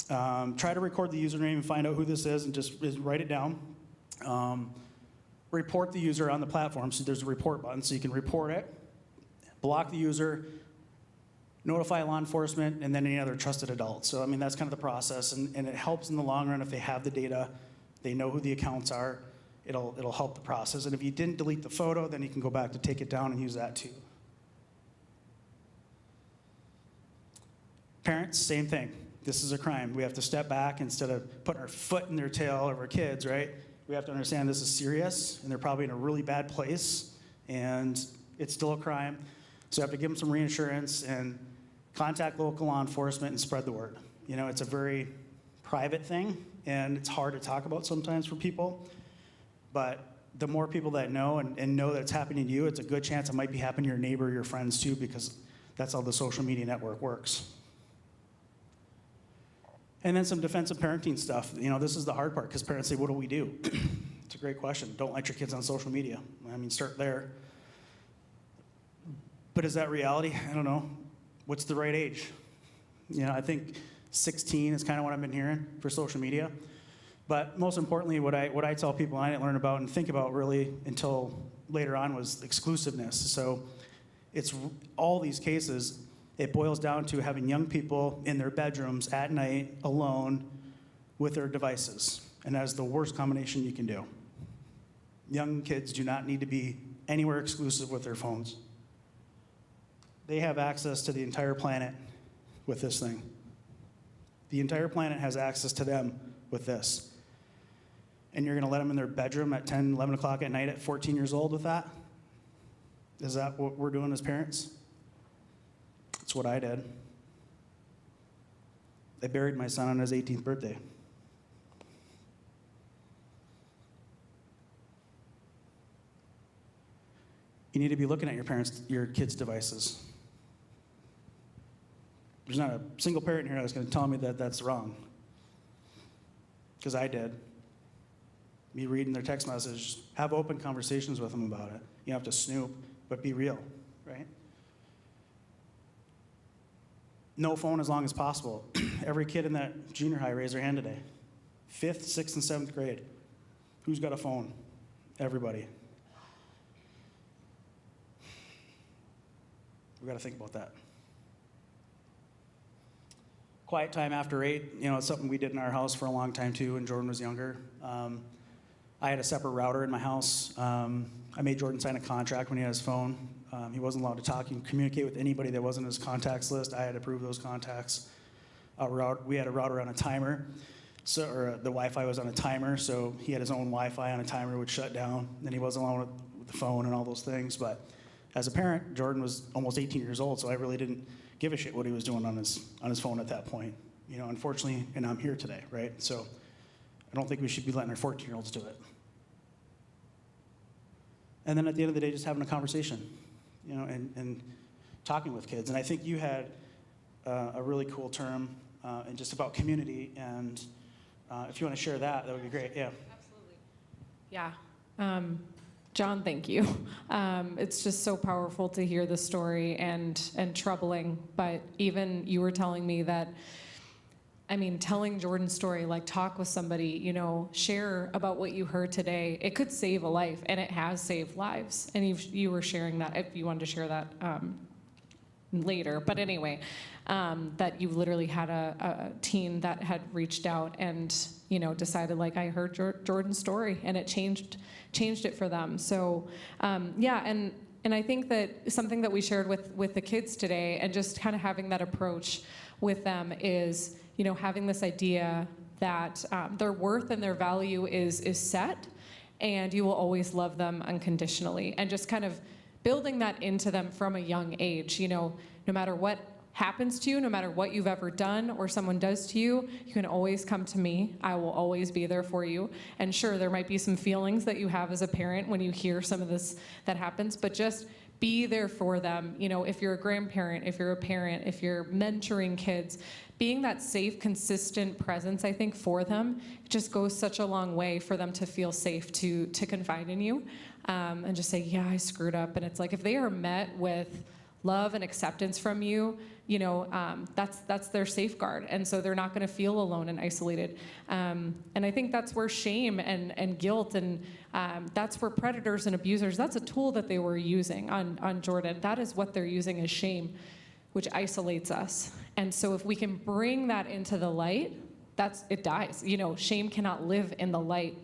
Try to record the username and find out who this is and just write it down. Report the user on the platform. So there's a report button, so you can report it, block the user, notify law enforcement, and then any other trusted adult. So, I mean, that's kind of the process, and it helps in the long run if they have the data, they know who the accounts are, it'll help the process. And if you didn't delete the photo, then you can go back to take it down and use that too. Parents, same thing. This is a crime. We have to step back instead of putting our foot in their tail of our kids, right? We have to understand this is serious, and they're probably in a really bad place, and it's still a crime. So you have to give them some reassurance and contact local law enforcement and spread the word. You know, it's a very private thing, and it's hard to talk about sometimes for people, but the more people that know and know that it's happening to you, it's a good chance it might be happening to your neighbor or your friends too, because that's how the social media network works. And then some defensive parenting stuff. You know, this is the hard part, because parents say, what do we do? It's a great question. Don't let your kids on social media. I mean, start there. But is that reality? I don't know. What's the right age? You know, I think 16 is kind of what I've been hearing for social media. But most importantly, what I tell people I didn't learn about and think about really until later on was exclusiveness. So it's all these cases, it boils down to having young people in their bedrooms at night alone with their devices. And that is the worst combination you can do. Young kids do not need to be anywhere exclusive with their phones. They have access to the entire planet with this thing. The entire planet has access to them with this. And you're going to let them in their bedroom at 10, 11 o'clock at night at 14 years old with that? Is that what we're doing as parents? That's what I did. I buried my son on his 18th birthday. You need to be looking at your kids' devices. There's not a single parent here that's going to tell me that that's wrong. Because I did. Me reading their text message, have open conversations with them about it. You don't have to snoop, but be real, right? No phone as long as possible. Every kid in that junior high raised their hand today. 5th, 6th, and 7th grade. Who's got a phone? Everybody. We got to think about that. Quiet time after 8, you know, it's something we did in our house for a long time too when Jordan was younger. I had a separate router in my house. I made Jordan sign a contract when he had his phone. He wasn't allowed to talk and communicate with anybody that wasn't his contacts list. I had to approve those contacts. We had a router on a timer, the Wi-Fi was on a timer, so he had his own Wi-Fi on a timer, would shut down. Then he wasn't allowed with the phone and all those things. But as a parent, Jordan was almost 18 years old, so I really didn't give a shit what he was doing on his phone at that point. You know, unfortunately, and I'm here today, right? So I don't think we should be letting our 14-year-olds do it. And then at the end of the day, just having a conversation, you know, and talking with kids. And I think you had a really cool term and just about community. And if you want to share that, that would be great. Yeah. Absolutely. Yeah. John, thank you. It's just so powerful to hear the story and troubling. But even you were telling me that, I mean, telling Jordan's story, like talk with somebody, you know, share about what you heard today. It could save a life, and it has saved lives. And you were sharing that, if you wanted to share that later, but anyway, that you literally had a teen that had reached out and, you know, decided, like, I heard Jordan's story, and it changed it for them. So, yeah, and I think that something that we shared with the kids today, and just kind of having that approach with them, is, you know, having this idea that their worth and their value is set, and you will always love them unconditionally, and just kind of building that into them from a young age. You know, no matter what happens to you, no matter what you've ever done or someone does to you, you can always come to me. I will always be there for you. And sure, there might be some feelings that you have as a parent when you hear some of this that happens, but just be there for them. You know, if you're a grandparent, if you're a parent, if you're mentoring kids, being that safe, consistent presence, I think, for them, it just goes such a long way for them to feel safe to confide in you, and just say, yeah, I screwed up. And it's like, if they are met with love and acceptance from you, you know, that's their safeguard. And so they're not going to feel alone and isolated. And I think that's where shame and guilt, and that's where predators and abusers, that's a tool that they were using on Jordan. That is what they're using, as shame, which isolates us. And so if we can bring that into the light, it dies. You know, shame cannot live in the light.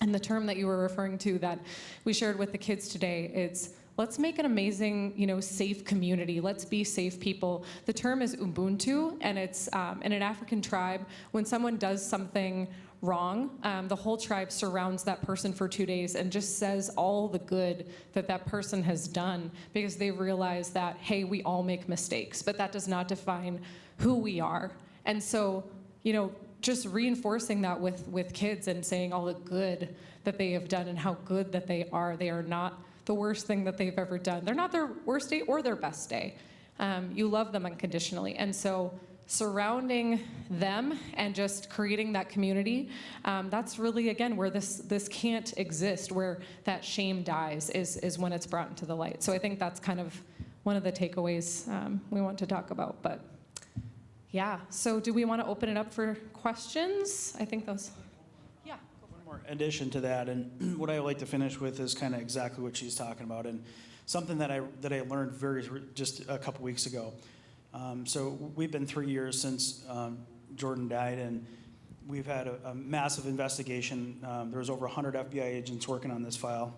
And the term that you were referring to that we shared with the kids today, it's, let's make an amazing, you know, safe community. Let's be safe people. The term is Ubuntu, and it's in an African tribe. When someone does something wrong, the whole tribe surrounds that person for 2 days and just says all the good that that person has done, because they realize that, hey, we all make mistakes, but that does not define who we are. And so, you know, just reinforcing that with kids and saying all the good that they have done and how good that they are. They are not the worst thing that they've ever done. They're not their worst day or their best day. You love them unconditionally. And so surrounding them and just creating that community, that's really, again, where this can't exist, where that shame dies, is when it's brought into the light. So I think that's kind of one of the takeaways we want to talk about. But yeah, so do we want to open it up for questions? I think those, yeah. One more addition to that, and what I would like to finish with is kind of exactly what she's talking about, and something that I learned just a couple weeks ago. So we've been 3 years since Jordan died, and we've had a massive investigation. There was over 100 FBI agents working on this file.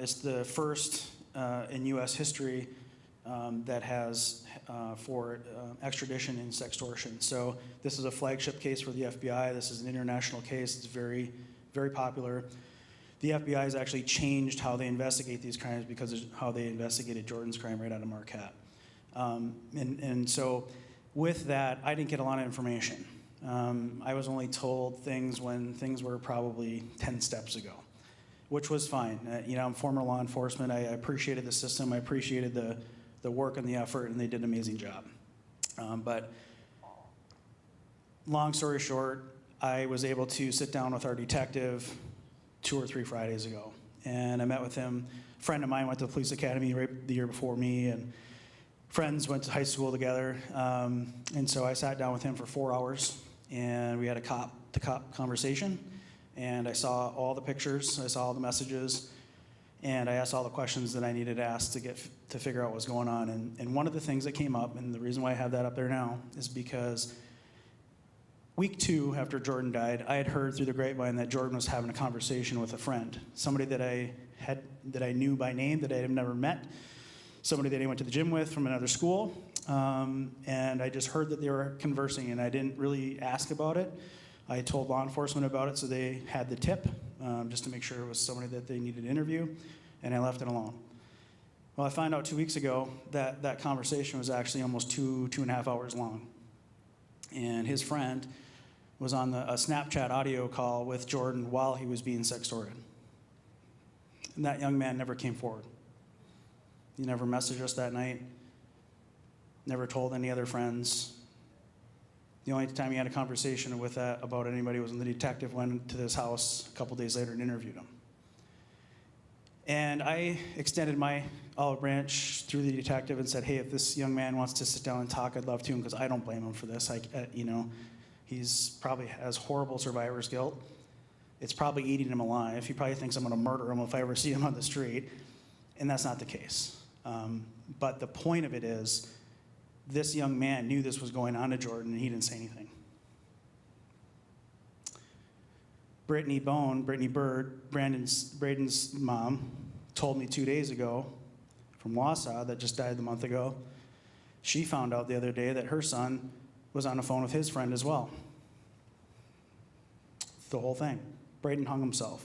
It's the first in U.S. history that has for extradition in sextortion. So this is a flagship case for the FBI. This is an international case. It's very, very popular. The FBI has actually changed how they investigate these crimes because of how they investigated Jordan's crime right out of Marquette. And so with that, I didn't get a lot of information. I was only told things when things were probably 10 steps ago, which was fine. You know, I'm former law enforcement. I appreciated the system. I appreciated the work and the effort, and they did an amazing job. But long story short, I was able to sit down with our detective 2 or 3 Fridays ago, and I met with him. A friend of mine went to the police academy right the year before me, and friends went to high school together. And so I sat down with him for 4 hours, and we had a cop-to-cop conversation, and I saw all the pictures, I saw all the messages, and I asked all the questions that I needed to ask to figure out what was going on. And one of the things that came up, and the reason why I have that up there now, is because week 2 after Jordan died, I had heard through the grapevine that Jordan was having a conversation with a friend, somebody that I knew by name, that I had never met, somebody that he went to the gym with from another school, and I just heard that they were conversing, and I didn't really ask about it. I told law enforcement about it, so they had the tip, just to make sure it was somebody that they needed to interview, and I left it alone. Well, I found out 2 weeks ago that that conversation was actually almost 2.5 hours long, and his friend was on a Snapchat audio call with Jordan while he was being sextorted. And that young man never came forward. He never messaged us that night, never told any other friends. The only time he had a conversation about anybody was when the detective went to his house a couple days later and interviewed him. And I extended my olive branch through the detective and said, hey, if this young man wants to sit down and talk, I'd love to, because I don't blame him for this. He's probably has horrible survivor's guilt. It's probably eating him alive. He probably thinks I'm going to murder him if I ever see him on the street, and that's not the case. But the point of it is, this young man knew this was going on to Jordan, and he didn't say anything. Brittany Bird, Braden's mom, told me 2 days ago from Wausau that just died a month ago. She found out the other day that her son was on the phone with his friend as well. The whole thing. Braden hung himself.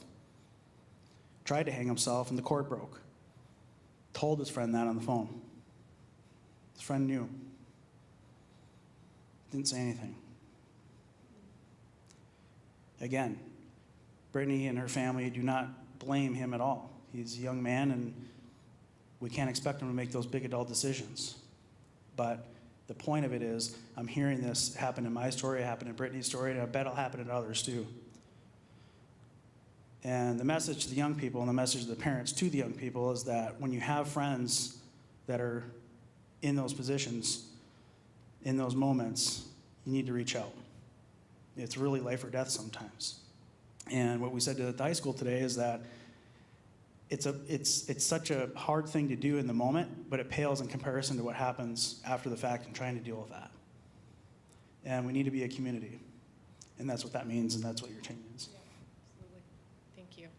Tried to hang himself, and the cord broke. Told his friend that on the phone. His friend knew. Didn't say anything. Again, Brittany and her family do not blame him at all. He's a young man, and we can't expect him to make those big adult decisions. But the point of it is, I'm hearing this happen in my story, happen in Brittany's story, and I bet it'll happen to others too. And the message to the young people and the message of the parents to the young people is that when you have friends that are in those positions, in those moments, you need to reach out. It's really life or death sometimes. And what we said to the high school today is that it's such a hard thing to do in the moment, but it pales in comparison to what happens after the fact and trying to deal with that. And we need to be a community. And that's what that means, and that's what your change is. Absolutely. Thank you.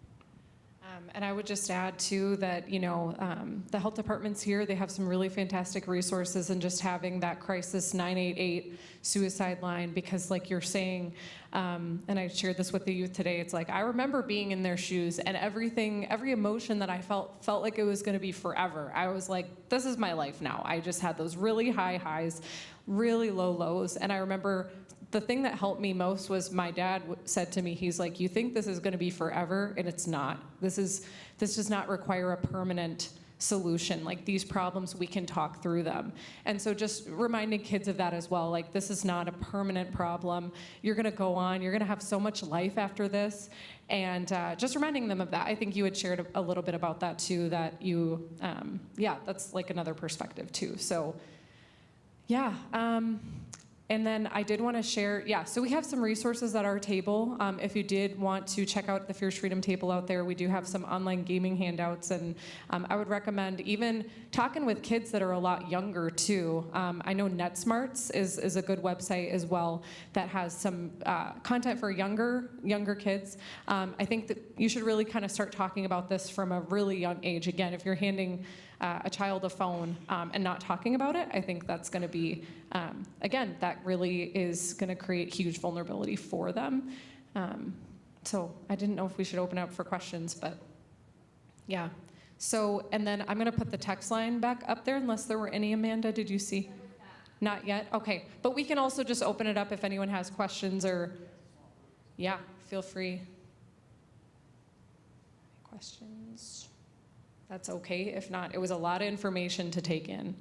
And I would just add, too, that, the health departments here, they have some really fantastic resources, and just having that crisis 988 suicide line, because like you're saying, and I shared this with the youth today, it's like, I remember being in their shoes, and every emotion that I felt like it was going to be forever. I was like, this is my life now. I just had those really high highs, really low lows, and I remember the thing that helped me most was my dad said to me, he's like, you think this is going to be forever, and it's not. This does not require a permanent solution. Like, these problems, we can talk through them. And so just reminding kids of that as well, like, this is not a permanent problem. You're going to go on. You're going to have so much life after this. And just reminding them of that. I think you had shared a little bit about that too, that you, that's like another perspective too. So yeah. And then I did want to share, so we have some resources at our table. If you did want to check out the Fierce Freedom table out there, we do have some online gaming handouts, and I would recommend even talking with kids that are a lot younger too. I know NetSmarts is a good website as well that has some content for younger kids. I think that you should really kind of start talking about this from a really young age. Again, if you're handing a child a phone and not talking about it, I think that's going to be, again, that really is going to create huge vulnerability for them. So I didn't know if we should open up for questions, but yeah. So, and then I'm going to put the text line back up there unless there were any. Amanda, did you see? Not yet? Okay. But we can also just open it up if anyone has questions or, feel free. Any questions? That's okay. If not, it was a lot of information to take in.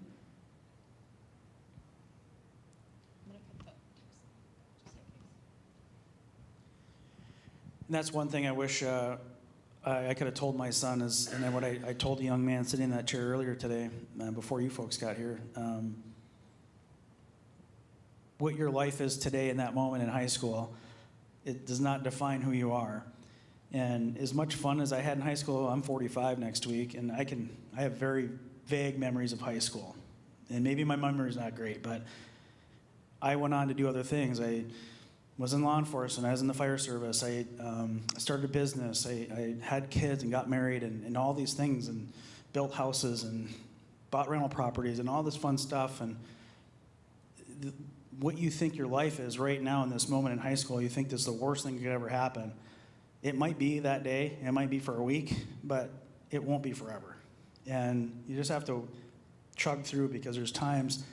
And that's one thing I wish I could have told my son is, and then what I told the young man sitting in that chair earlier today, before you folks got here, what your life is today in that moment in high school, it does not define who you are. And as much fun as I had in high school, I'm 45 next week, and I have very vague memories of high school. And maybe my memory's not great, but I went on to do other things. I was in law enforcement, I was in the fire service, I started a business, I had kids and got married and all these things, and built houses and bought rental properties and all this fun stuff. And what you think your life is right now in this moment in high school, you think this is the worst thing that could ever happen. It might be that day, it might be for a week, but it won't be forever. And you just have to chug through, because there's times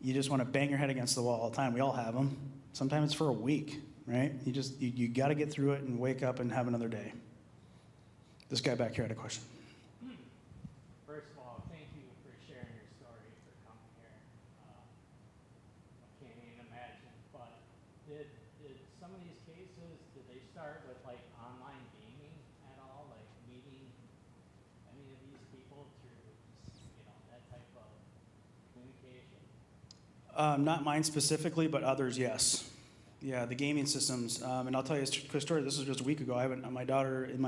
you just want to bang your head against the wall all the time. We all have them. Sometimes it's for a week, right? You got to get through it and wake up and have another day. This guy back here had a question. First of all, thank you for sharing your story, for coming here. I can't even imagine, but did some of these cases, did they start with like online gaming at all, like meeting any of these people through, that type of communication? Not mine specifically, but others, yes. Yeah, the gaming systems. And I'll tell you a quick story. This was just a week ago. My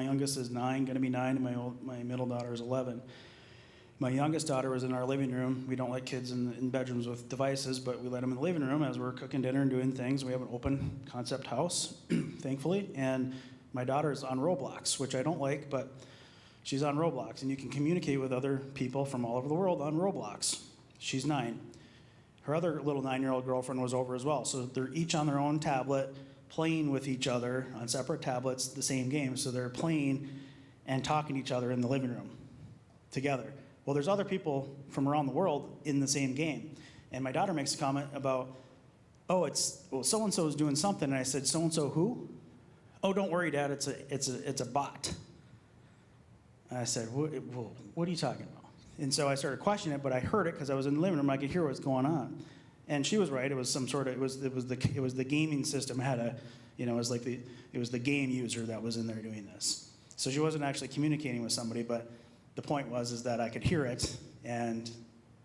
youngest is 9, going to be 9, and my middle daughter is 11. My youngest daughter was in our living room. We don't let kids in bedrooms with devices, but we let them in the living room as we're cooking dinner and doing things. We have an open concept house, thankfully. And my daughter's on Roblox, which I don't like, but she's on Roblox. And you can communicate with other people from all over the world on Roblox. She's 9. Her other little 9-year-old girlfriend was over as well. So they're each on their own tablet, playing with each other on separate tablets, the same game. So they're playing and talking to each other in the living room together. Well, there's other people from around the world in the same game. And my daughter makes a comment about, oh, so-and-so is doing something. And I said, so-and-so who? Oh, don't worry, Dad, it's a bot. And I said, what are you talking about? And so I started questioning it, but I heard it because I was in the living room. I could hear what was going on. And she was right. It was some sort of, it was the gaming system had a, it was the game user that was in there doing this. So she wasn't actually communicating with somebody, but the point was that I could hear it and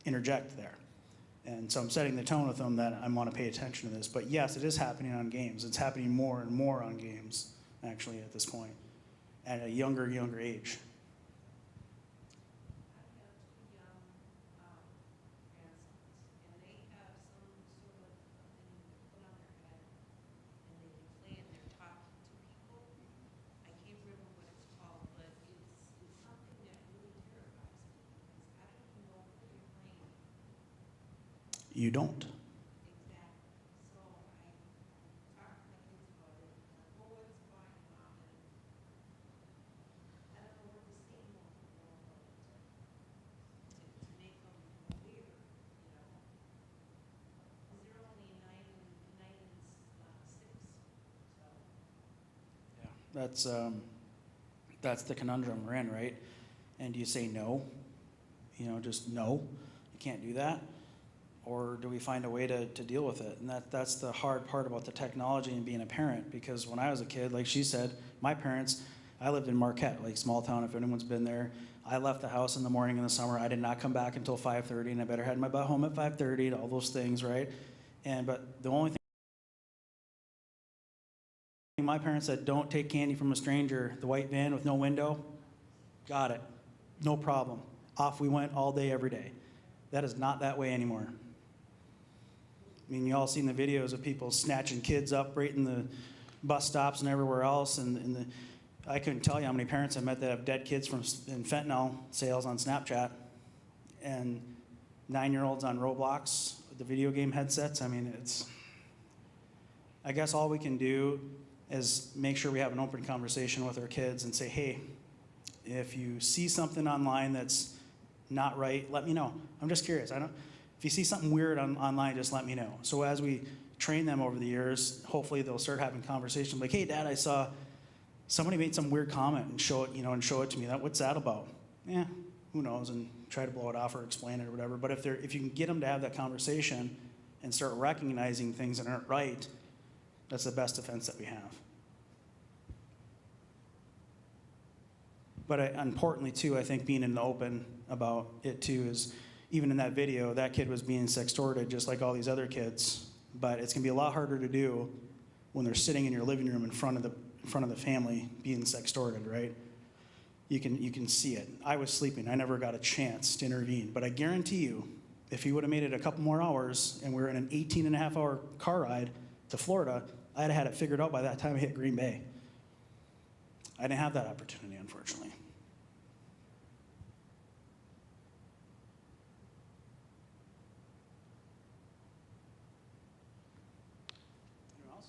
interject there. And so I'm setting the tone with them that I want to pay attention to this. But yes, it is happening on games. It's happening more and more on games, actually, at this point, at a younger age. You don't. That's the conundrum we're in, right? And do you say no? Just no, you can't do that? Or do we find a way to deal with it? And that's the hard part about the technology and being a parent, because when I was a kid, like she said, my parents, I lived in Marquette, like small town, if anyone's been there. I left the house in the morning in the summer. I did not come back until 5:30, and I better had my butt home at 5:30 and all those things, right? But the only thing my parents said, don't take candy from a stranger. The white van with no window, got it, no problem. Off we went all day, every day. That is not that way anymore. I mean, you all seen the videos of people snatching kids up right in the bus stops and everywhere else. And I couldn't tell you how many parents I met that have dead kids in fentanyl sales on Snapchat. And 9-year-olds on Roblox with the video game headsets. I mean, I guess all we can do is make sure we have an open conversation with our kids and say, hey, if you see something online that's not right, let me know. I'm just curious. If you see something weird online, just let me know. So as we train them over the years, hopefully they'll start having conversations like, hey, Dad, I saw somebody made some weird comment and show it to me. What's that about? Yeah, who knows, and try to blow it off or explain it or whatever. But if you can get them to have that conversation and start recognizing things that aren't right, that's the best defense that we have. But importantly, too, I think being in the open about it, too, is even in that video, that kid was being sextorted just like all these other kids. But it's going to be a lot harder to do when they're sitting in your living room in front of the family being sextorted, right? You can see it. I was sleeping. I never got a chance to intervene. But I guarantee you, if he would have made it a couple more hours and we were in an 18-and-a-half-hour car ride to Florida, I'd have had it figured out by that time I hit Green Bay. I didn't have that opportunity, unfortunately. Anyone else?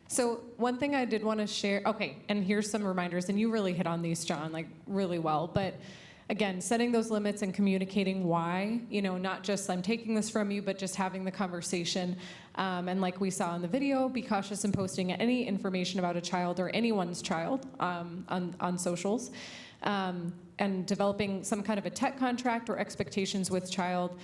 So one thing I did want to share, okay, and here's some reminders, and you really hit on these, John, like really well, but again, setting those limits and communicating why, not just I'm taking this from you, but just having the conversation. And like we saw in the video, be cautious in posting any information about a child or anyone's child on socials. And developing some kind of a tech contract or expectations with child.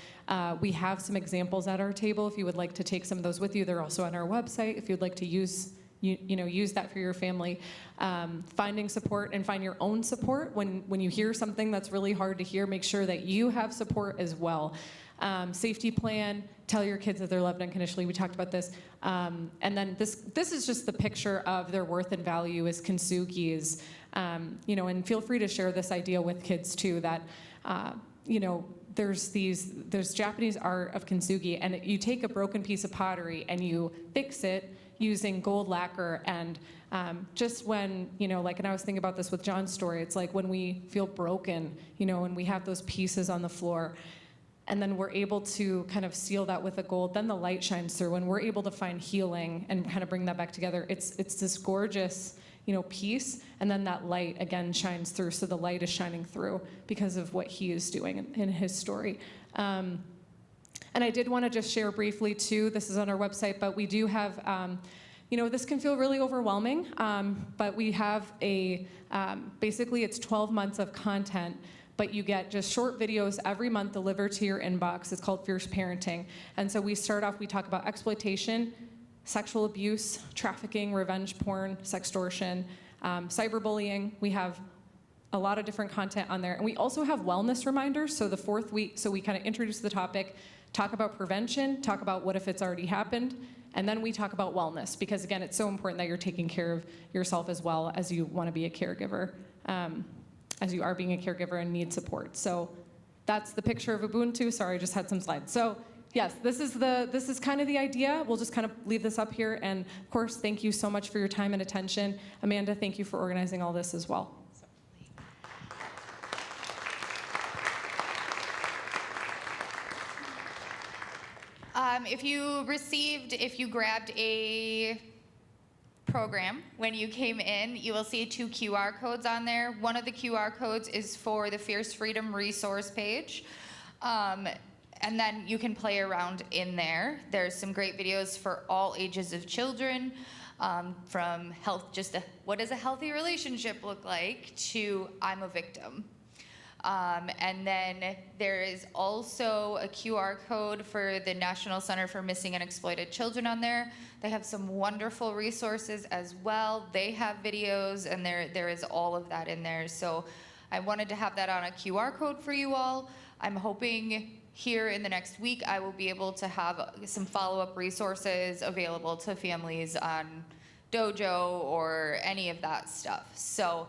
We have some examples at our table if you would like to take some of those with you. They're also on our website if you'd like to use that for your family. Finding support and find your own support. When you hear something that's really hard to hear, make sure that you have support as well. safety plan, tell your kids that they're loved unconditionally. We talked about this. And then this is just the picture of their worth and value as kintsugi's. And feel free to share this idea with kids too, that, there's Japanese art of kintsugi, and you take a broken piece of pottery and you fix it using gold lacquer. And just when, and I was thinking about this with John's story, it's like when we feel broken, and we have those pieces on the floor, and then we're able to kind of seal that with the gold, then the light shines through, and we're able to find healing and kind of bring that back together. It's this gorgeous, piece, and then that light again shines through. So the light is shining through because of what he is doing in his story. And I did want to just share briefly too, this is on our website, but we do have, this can feel really overwhelming, but we have basically it's 12 months of content, but you get just short videos every month delivered to your inbox. It's called Fierce Parenting. And so we start off, we talk about exploitation, sexual abuse, trafficking, revenge porn, sextortion, cyberbullying. We have a lot of different content on there. And we also have wellness reminders. So the fourth week, so we kind of introduce the topic, talk about prevention, talk about what if it's already happened, and then we talk about wellness, because again, it's so important that you're taking care of yourself as well as you want to be a caregiver, as you are being a caregiver and need support. So that's the picture of Ubuntu. Sorry, I just had some slides. So yes, this is kind of the idea. We'll just kind of leave this up here. And of course, thank you so much for your time and attention. Amanda, thank you for organizing all this as well. If you grabbed a program when you came in, you will see 2 QR codes on there. One of the QR codes is for the Fierce Freedom resource page. And then you can play around in there. There's some great videos for all ages of children, from what does a healthy relationship look like, to I'm a victim. And then there is also a QR code for the National Center for Missing and Exploited Children on there. They have some wonderful resources as well. They have videos, and there is all of that in there. So I wanted to have that on a QR code for you all. I'm hoping here in the next week I will be able to have some follow-up resources available to families on Dojo or any of that stuff. So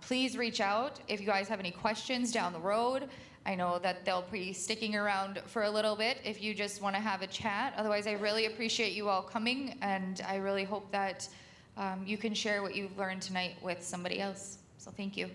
please reach out if you guys have any questions down the road. I know that they'll be sticking around for a little bit if you just want to have a chat. Otherwise, I really appreciate you all coming, and I really hope that you can share what you've learned tonight with somebody else. So thank you.